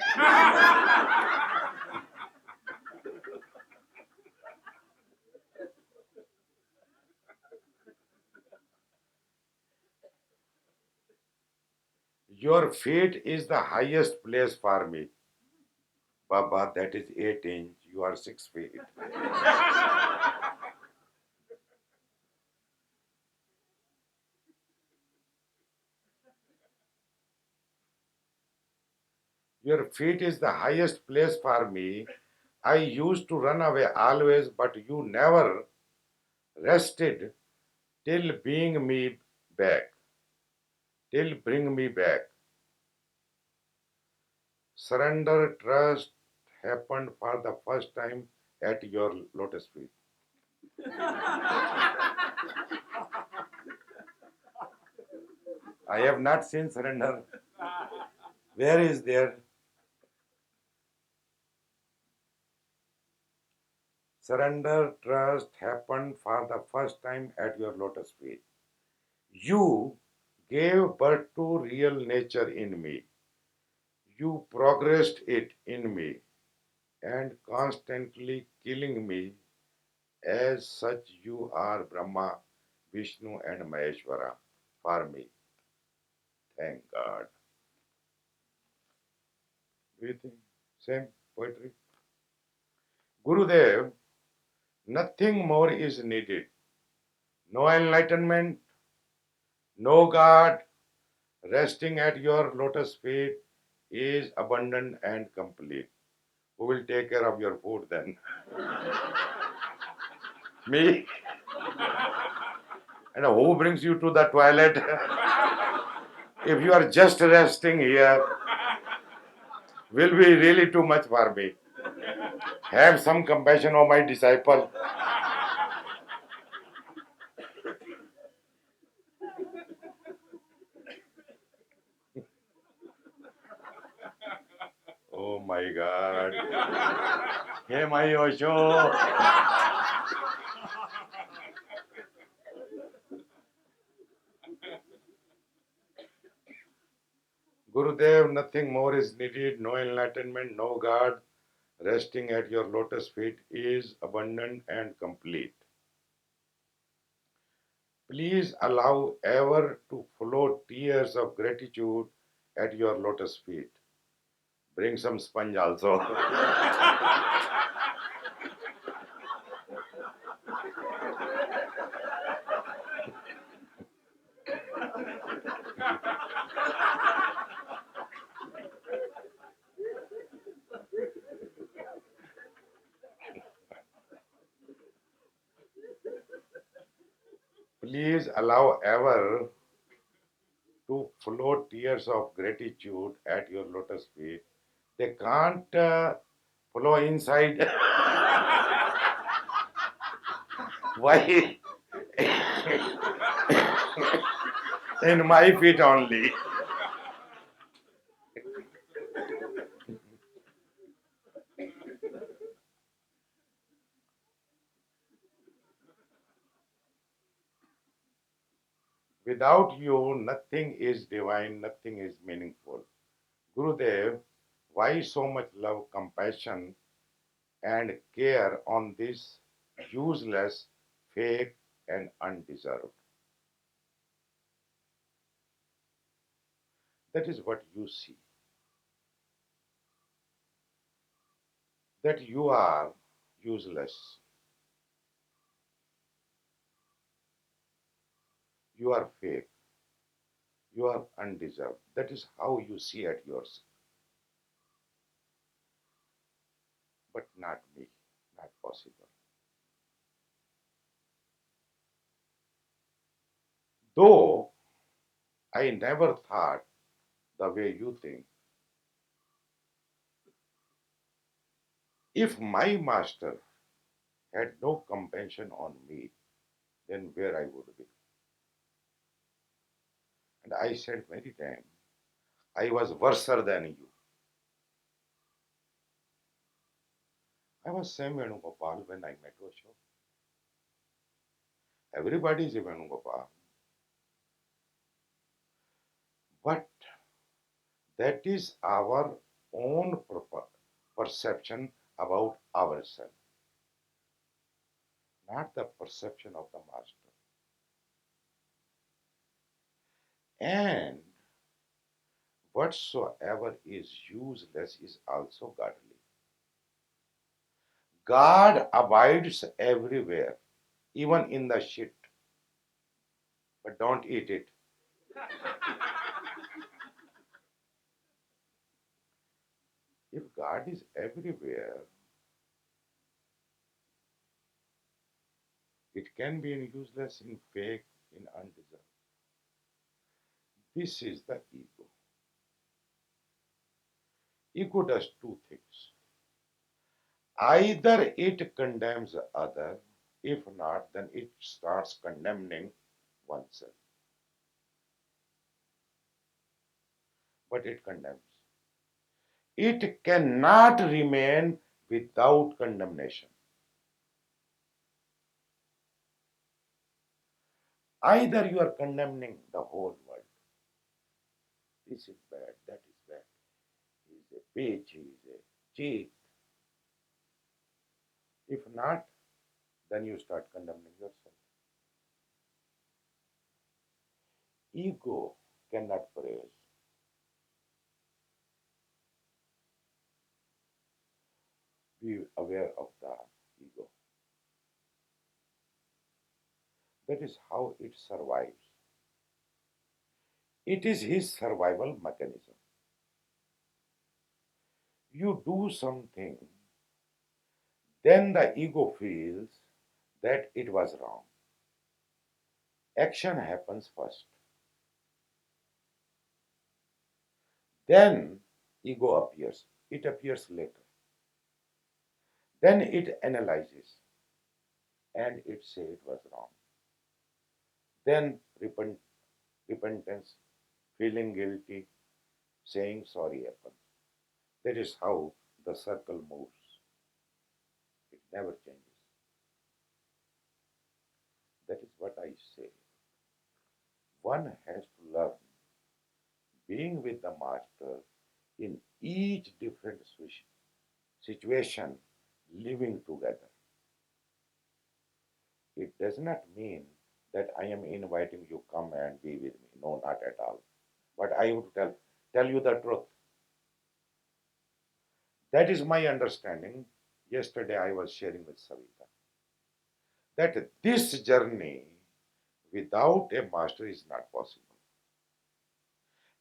Your feet is the highest place for me. Baba, that is 8 inch. You are 6 feet. Your feet is the highest place for me. I used to run away always, but you never rested till being me back, till bring me back. Surrender, trust happened for the first time at your lotus feet. I have not seen surrender. Where is there? Surrender, trust happened for the first time at your lotus feet. You gave birth to real nature in me. You progressed it in me and constantly killing me. As such, you are Brahma, Vishnu, and Maheshwara for me. Thank God. Do you think? Same poetry. Gurudev, nothing more is needed. No enlightenment, no God, resting at your lotus feet, is abundant and complete. Who will take care of your food then? Me? And who brings you to the toilet? If you are just resting here, will be really too much for me. Have some compassion on my disciple. Oh my God. Hey, my Osho. Gurudev, nothing more is needed. No enlightenment, no God. Resting at your lotus feet is abundant and complete. Please allow ever to flow tears of gratitude at your lotus feet. Bring some sponge also. Please allow ever to flow tears of gratitude at your lotus feet. They can't flow inside. Why? In my feet only. Without you, nothing is divine, nothing is meaningful. Gurudev, why so much love, compassion, and care on this useless, fake, and undeserved? That is what you see. That you are useless, you are fake, you are undeserved. That is how you see at yours, but not me, not possible. Though I never thought the way you think, if my master had no compassion on me, then where I would be. And I said many times, I was worse than you. I was Sam Venugopal when I met Osho. Everybody is a Venugopal. But that is our own perception about ourselves, not the perception of the master. And whatsoever is useless is also godly. God abides everywhere, even in the shit, but don't eat it. If God is everywhere, it can be in useless, in fake, in undeserved. This is the ego. Ego does two things. Either it condemns other, if not, then it starts condemning oneself. But it condemns. It cannot remain without condemnation. Either you are condemning the whole world. This is bad, that is bad. He is a bitch, he is a cheat. If not, then you start condemning yourself. Ego cannot praise. Be aware of the ego. That is how it survives. It is his survival mechanism. You do something, then the ego feels that it was wrong. Action happens first. Then ego appears. It appears later. Then it analyzes and it says it was wrong. Then repentance, feeling guilty, saying sorry happens. That is how the circle moves. It never changes. That is what I say. One has to learn being with the master in each different situation, living together. It does not mean that I am inviting you come and be with me. No, not at all. But I would tell you the truth. That is my understanding. Yesterday I was sharing with Savita that this journey without a master is not possible.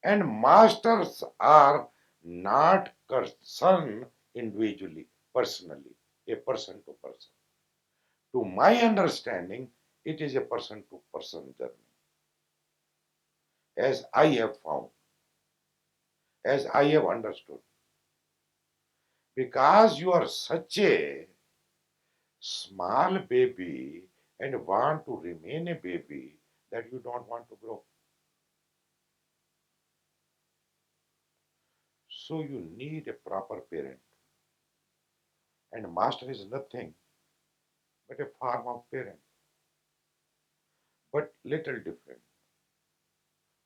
And masters are not concerned individually, personally, a person to person. To my understanding, it is a person to person journey. As I have found, as I have understood. Because you are such a small baby and want to remain a baby that you don't want to grow. So you need a proper parent. And master is nothing but a form of parent, but little different.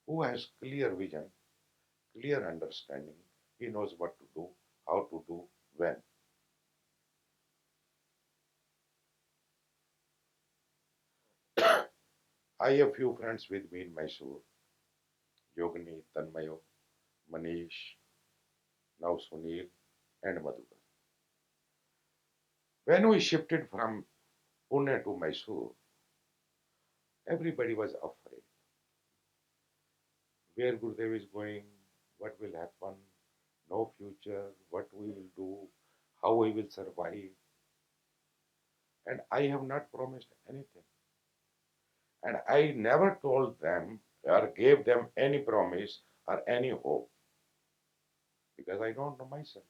Who has clear vision, clear understanding. He knows what to do, how to do, when. I have few friends with me in Mysore, Yogini, Tanmayo, Manish, now Sunil, and Madhukar. When we shifted from Pune to Mysore, everybody was afraid. Where Gurudev is going, what will happen, no future, what we will do, how we will survive. And I have not promised anything. And I never told them or gave them any promise or any hope because I don't know myself.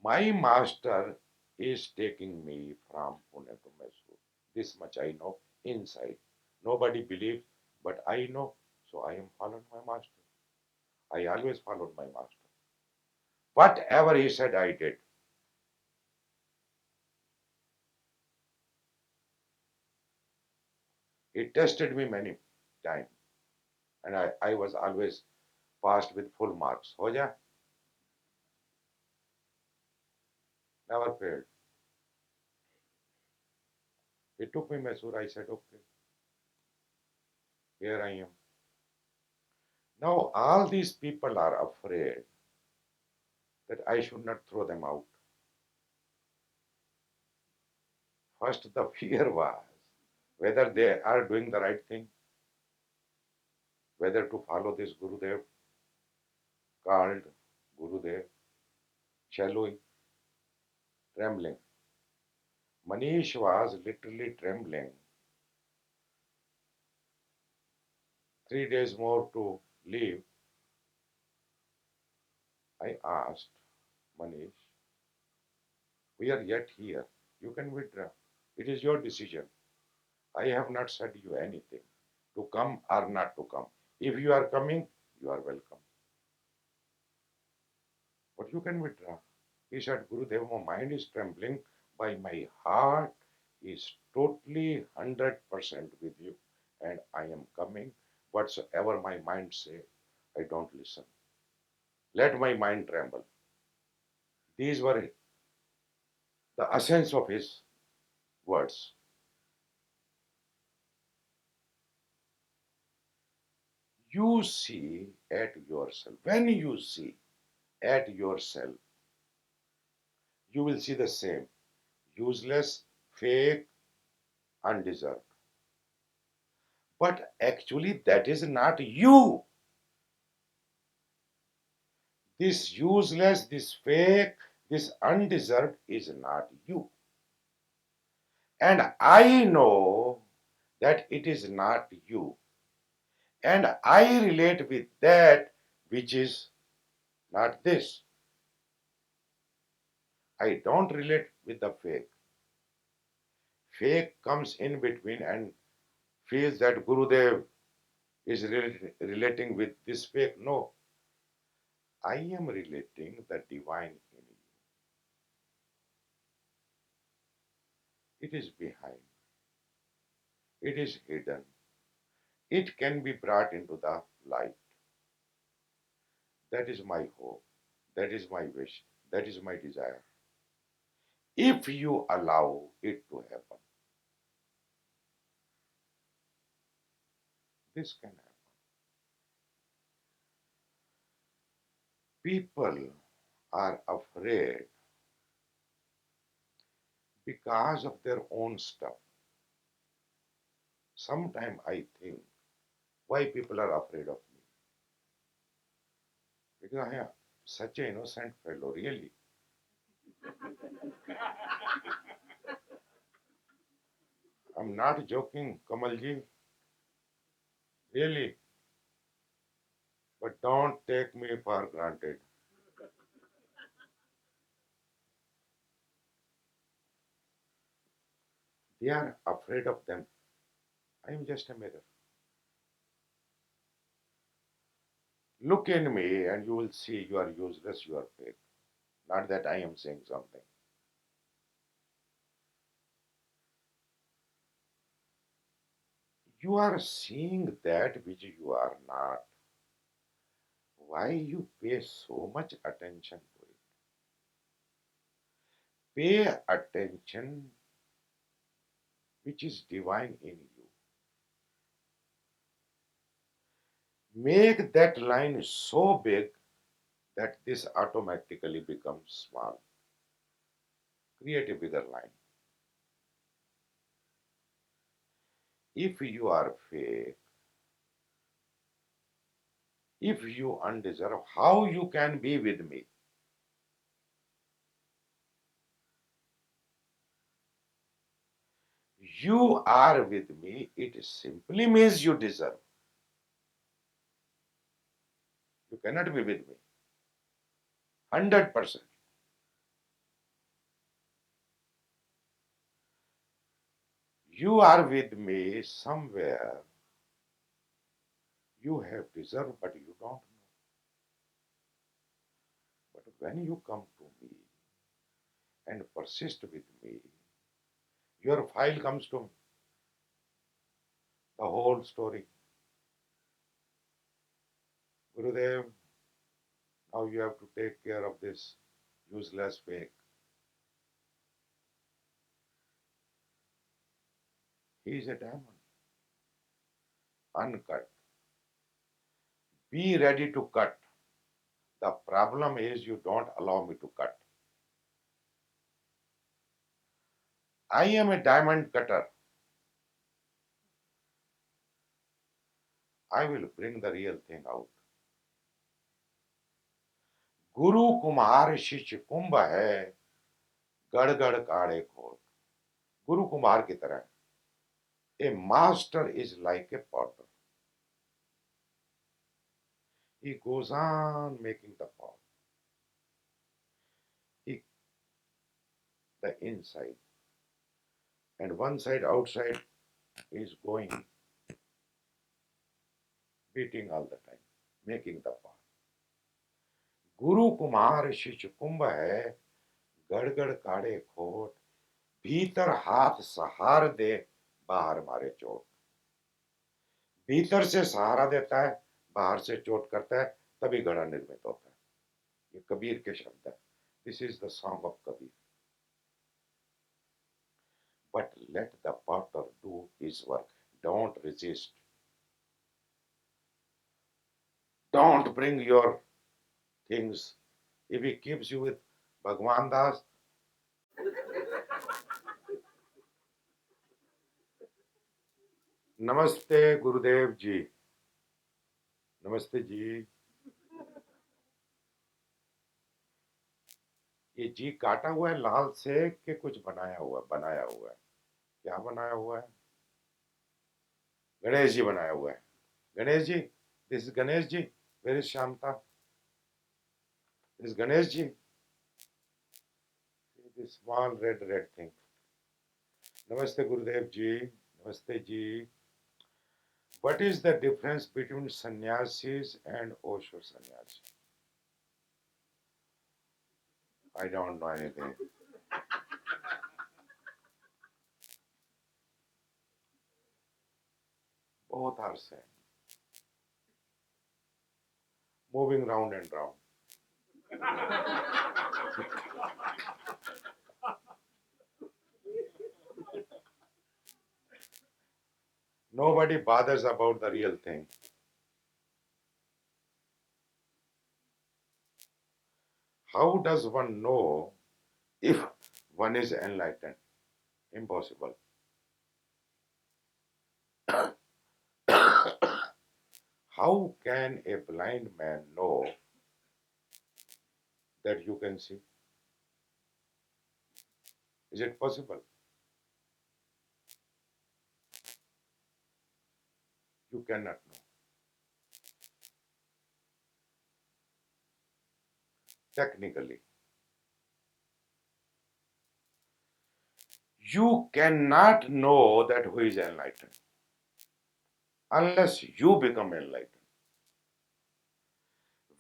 My master is taking me from Pune to Mysore. This much I know inside. Nobody believes, but I know. So I am following my master. I always followed my master. Whatever he said, I did. He tested me many times, and I was always passed with full marks. Hoja, never failed. He took me Mysore. I said, okay, here I am. Now all these people are afraid that I should not throw them out. First, the fear was whether they are doing the right thing, whether to follow this Gurudev called Gurudev. Shall we? Trembling. Manish was literally trembling. 3 days more to leave. I asked Manish, we are yet here. You can withdraw. It is your decision. I have not said you anything to come or not to come. If you are coming, you are welcome. But you can withdraw. He said, Gurudev, my mind is trembling, by my heart is totally 100% with you, and I am coming. Whatsoever my mind say, I don't listen. Let my mind tremble. These were the essence of his words. You see at yourself. When you see at yourself, you will see the same. Useless, fake, undeserved. But actually, that is not you. This useless, this fake, this undeserved is not you. And I know that it is not you. And I relate with that which is not this. I don't relate with the fake. Fake comes in between and feels that Gurudev is relating with this fake. No, I am relating the divine in you. It is behind, it is hidden, it can be brought into the light. That is my hope, that is my wish, that is my desire. If you allow it to happen, this can happen. People are afraid because of their own stuff. Sometimes I think why people are afraid of me. Because I am such an innocent fellow, really. I'm not joking, Kamalji, really. But don't take me for granted. They are afraid of them. I am just a mirror. Look in me and you will see you are useless, you are fake. Not that I am saying something. You are seeing that which you are not. Why you pay so much attention to it? Pay attention which is divine in you. Make that line so big that this automatically becomes small. Create a bigger line. If you are fake, if you undeserve, how you can be with me? You are with me, it simply means you deserve. You cannot be with me. 100%. You are with me somewhere you have deserved, but you don't know. But when you come to me and persist with me, your file comes to me, the whole story. Gurudev, now you have to take care of this useless fake. He is a diamond, uncut. Be ready to cut. The problem is you don't allow me to cut. I am a diamond cutter. I will bring the real thing out. गुरु कुम्हार शिष्य कुंभ है, गड़ गड़ काढ़े खोट. गुरु कुम्हार की तरह. A master is like a potter. He goes on making the pot. He, the inside and one side outside is going, beating all the time, making the pot. गुरु कुम्हार शिष्य कुंभ है, गड़गड़ काढ़े खोट. भीतर हाथ सहार दे, बाहर मारे चोट. भीतर से सहारा देता है, बाहर से चोट करता है, तभी घड़ा निर्मित होता है. ये कबीर के शब्द है. This is the song of Kabir. But let the potter do his work. Don't resist. Don't bring your things. If he keeps you with Bhagwan Das, नमस्ते गुरुदेव जी. नमस्ते जी. ये जी काटा हुआ है लाल से कि कुछ बनाया हुआ है? क्या बनाया हुआ है? गणेश जी बनाया हुआ है। Ganesh ji, this is Ganesh ji. Where is Shanta? This Ganesh ji. This small red thing. नमस्ते गुरुदेव जी। नमस्ते जी। What is the difference between sannyasis and Osho sannyasi? I don't know anything. Both are same. Moving round and round. Nobody bothers about the real thing. How does one know if one is enlightened? Impossible. How can a blind man know that you can see? Is it possible? You cannot know. Technically, you cannot know that who is enlightened unless you become enlightened.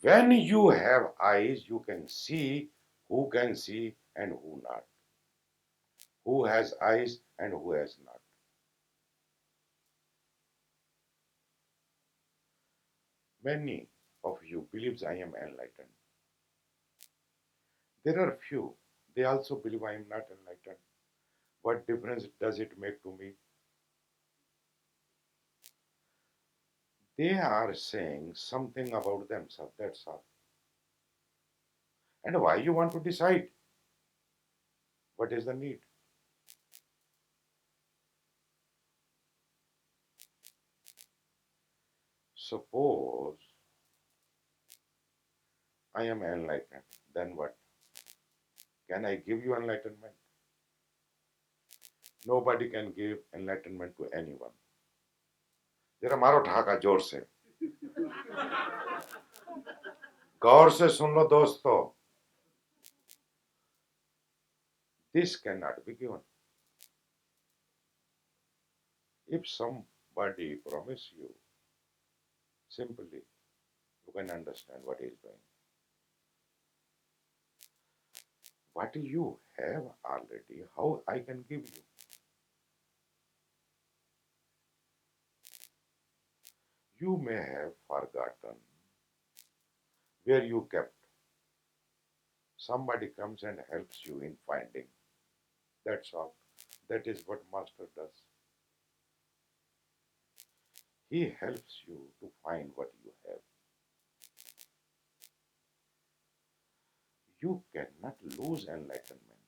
When you have eyes, you can see who can see and who not, who has eyes and who has not. Many of you believes I am enlightened. There are few, they also believe I am not enlightened. What difference does it make to me? They are saying something about themselves, that's all. And why you want to decide? What is the need? Suppose I am enlightened, then what? Can I give you enlightenment? Nobody can give enlightenment to anyone. जरा मारो ठहाका जोर से, गौर से सुन लो दोस्तों. This cannot be given. If somebody promise you, simply you can understand what he is doing. What you have already, how I can give you? You may have forgotten where you kept. Somebody comes and helps you in finding. That's all. That is what Master does. He helps you to find what you have. You cannot lose enlightenment.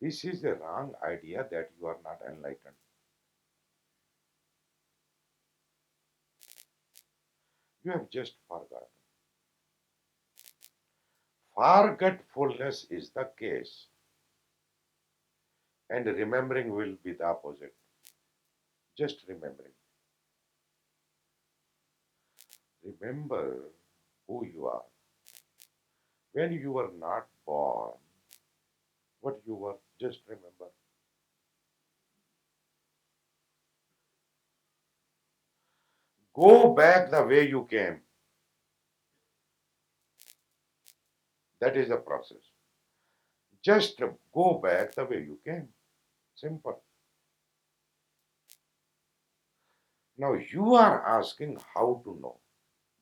This is a wrong idea that you are not enlightened. You have just forgotten. Forgetfulness is the case, and remembering will be the opposite. Just remembering. Remember who you are. When you were not born, what you were, just remember. Go back the way you came. That is the process. Just go back the way you came. Simple. Now you are asking how to know.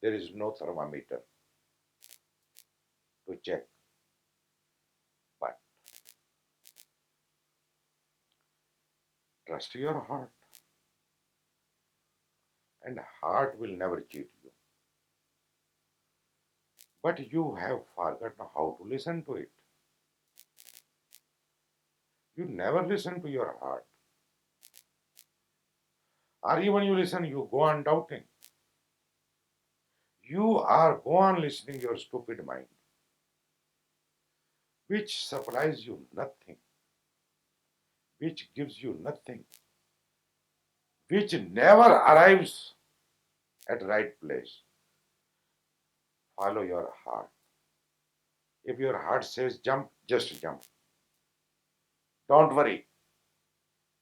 There is no thermometer to check. But trust your heart. And heart will never cheat you. But you have forgotten how to listen to it. You never listen to your heart. Or even you listen, you go on doubting. You are go on listening your stupid mind. which supplies you nothing, which gives you nothing, which never arrives at right place. Follow your heart. If your heart says jump, just jump. Don't worry.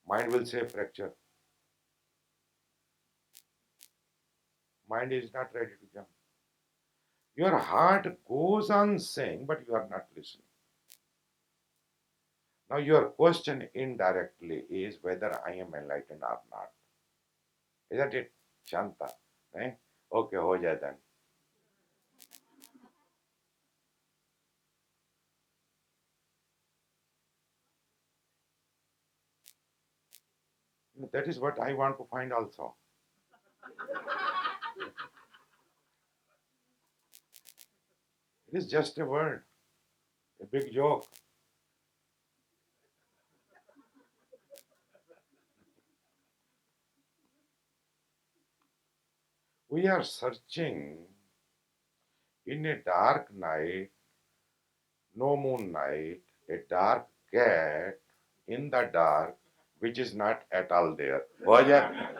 Mind will say fracture. Mind is not ready to jump. Your heart goes on saying, but you are not listening. Now, your question indirectly is whether I am enlightened or not. Isn't it? Shanta. Eh? Okay, ho jai then. That is what I want to find also. It is just a word, a big joke. We are searching in a dark night, no moon night, a dark cat in the dark, which is not at all there. हो जाए?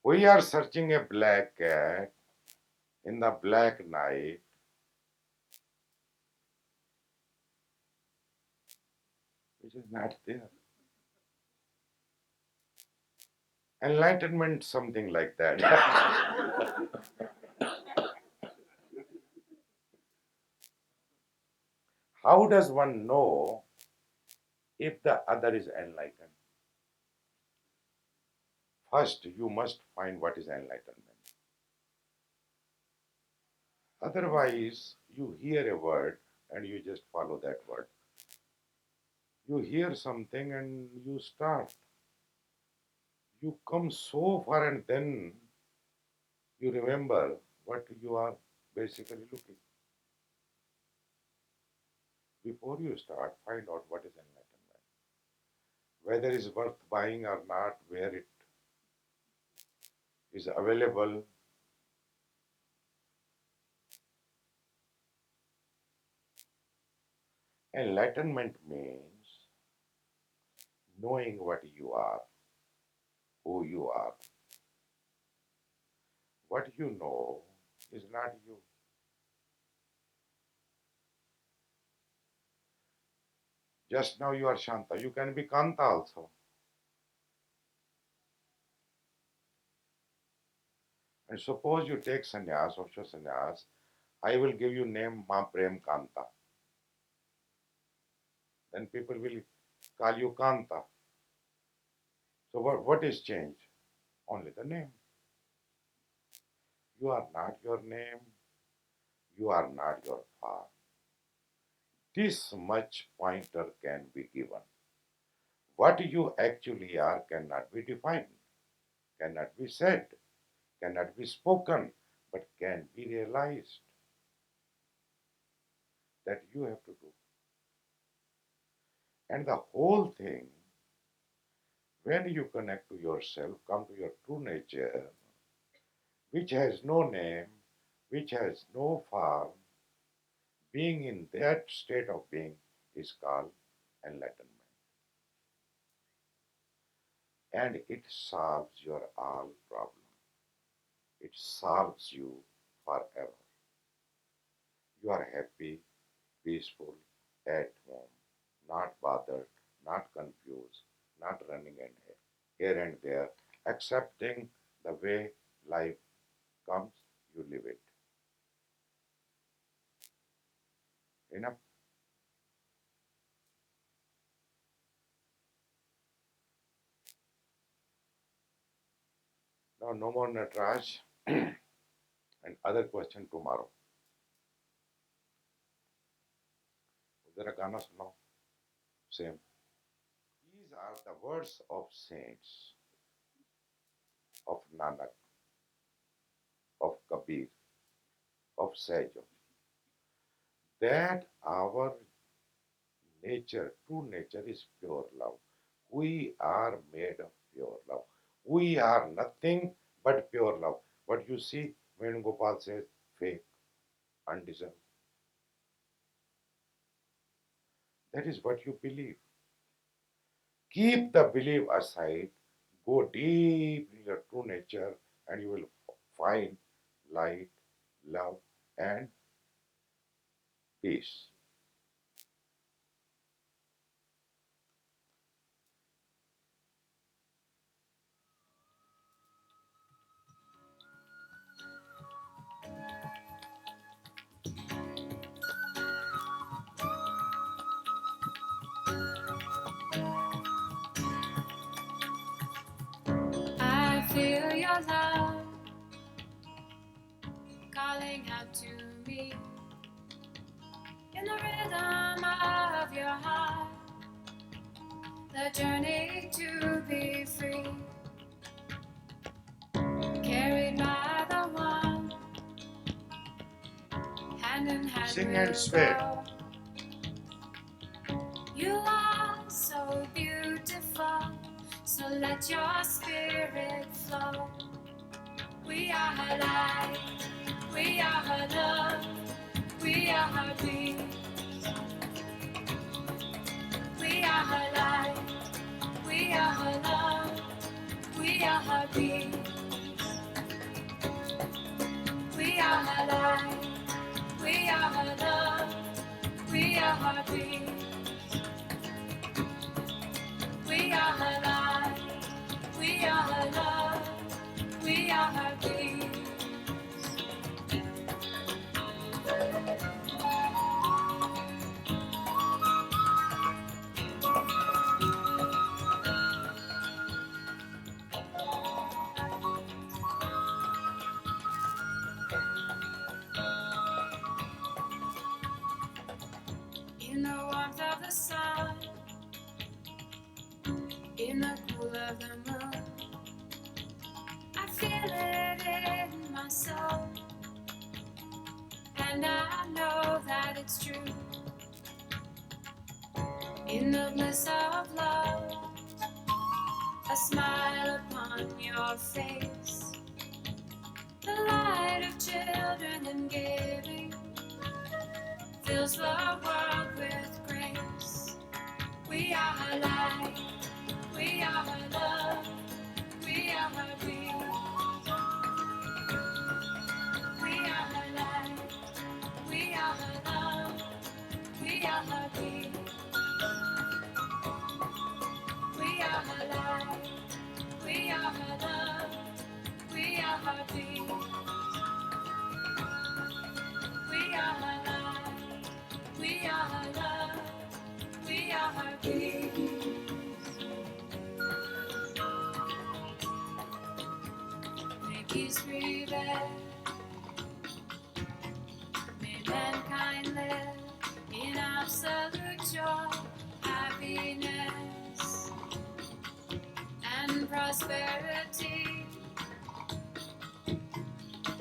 We are searching a black cat in the black night, which is not there. Enlightenment, something like that. How does one know if the other is enlightened? First, you must find what is enlightenment. Otherwise, you hear a word and you just follow that word. You hear something and you start. You come so far and then you remember what you are basically looking. Before you start, find out what is enlightenment. Whether it is worth buying or not, where it is available. Enlightenment means knowing what you are, who you are. What you know is not you. Just now you are Shanta. You can be Kanta also. And suppose you take sannyas, Osho sannyas, I will give you name Ma Prem Kanta. Then people will call you Kanta. So what is changed? Only the name. You are not your name. You are not your form. This much pointer can be given. What you actually are cannot be defined, cannot be said, cannot be spoken, but can be realized. That you have to do. And the whole thing, when you connect to yourself, come to your true nature, which has no name, which has no form, being in that state of being is called enlightenment. And it solves your all problem. It solves you forever. You are happy, peaceful, at home, not bothered, not confused, not running and here and there, accepting the way life comes, you live it. Enough. Now, no more Natraj. And other question tomorrow. जरा गाना सुनाओ. Same. These are the words of saints, of Nanak, of Kabir, of Sahaj, that our nature, true nature is pure love. We are made of pure love. We are nothing but pure love. But you see, when Gopal says fake, undeserved, that is what you believe. Keep the belief aside, go deep in your true nature, and you will find light, love, and peace. I feel your love calling out to me in the rhythm of your heart. The journey to be free, carried by the one, hand in hand Sing and we'll swear. go. You are so beautiful, so let your spirit flow. We are her light, we are her love, we are her peace. We are her light, we are her love, we are her peace. We are her light, we are her love, we are her peace. We are her light, we are her love, we are her peace. In the warmth of the sun, in the cool of the moon, I feel it in my soul, and I know that it's true. In the bliss of love, a smile upon your face, the light of children and giving fills the world with grace. We are her light, we are her love, we are her peace. We are her light, we are her love, we are her peace. We are her light, we are her love, we are her peace. We are her light, we are her love, we are her peace. May peace prevail, may mankind live in absolute joy, happiness, and prosperity.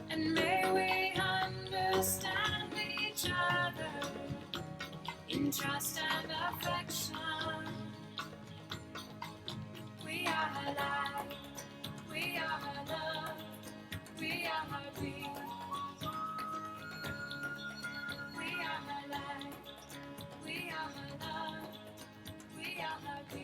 And may we understand each other in trust and affection. We are her light, we are her love, we are her peace. We are her light, we are her love, we are her peace.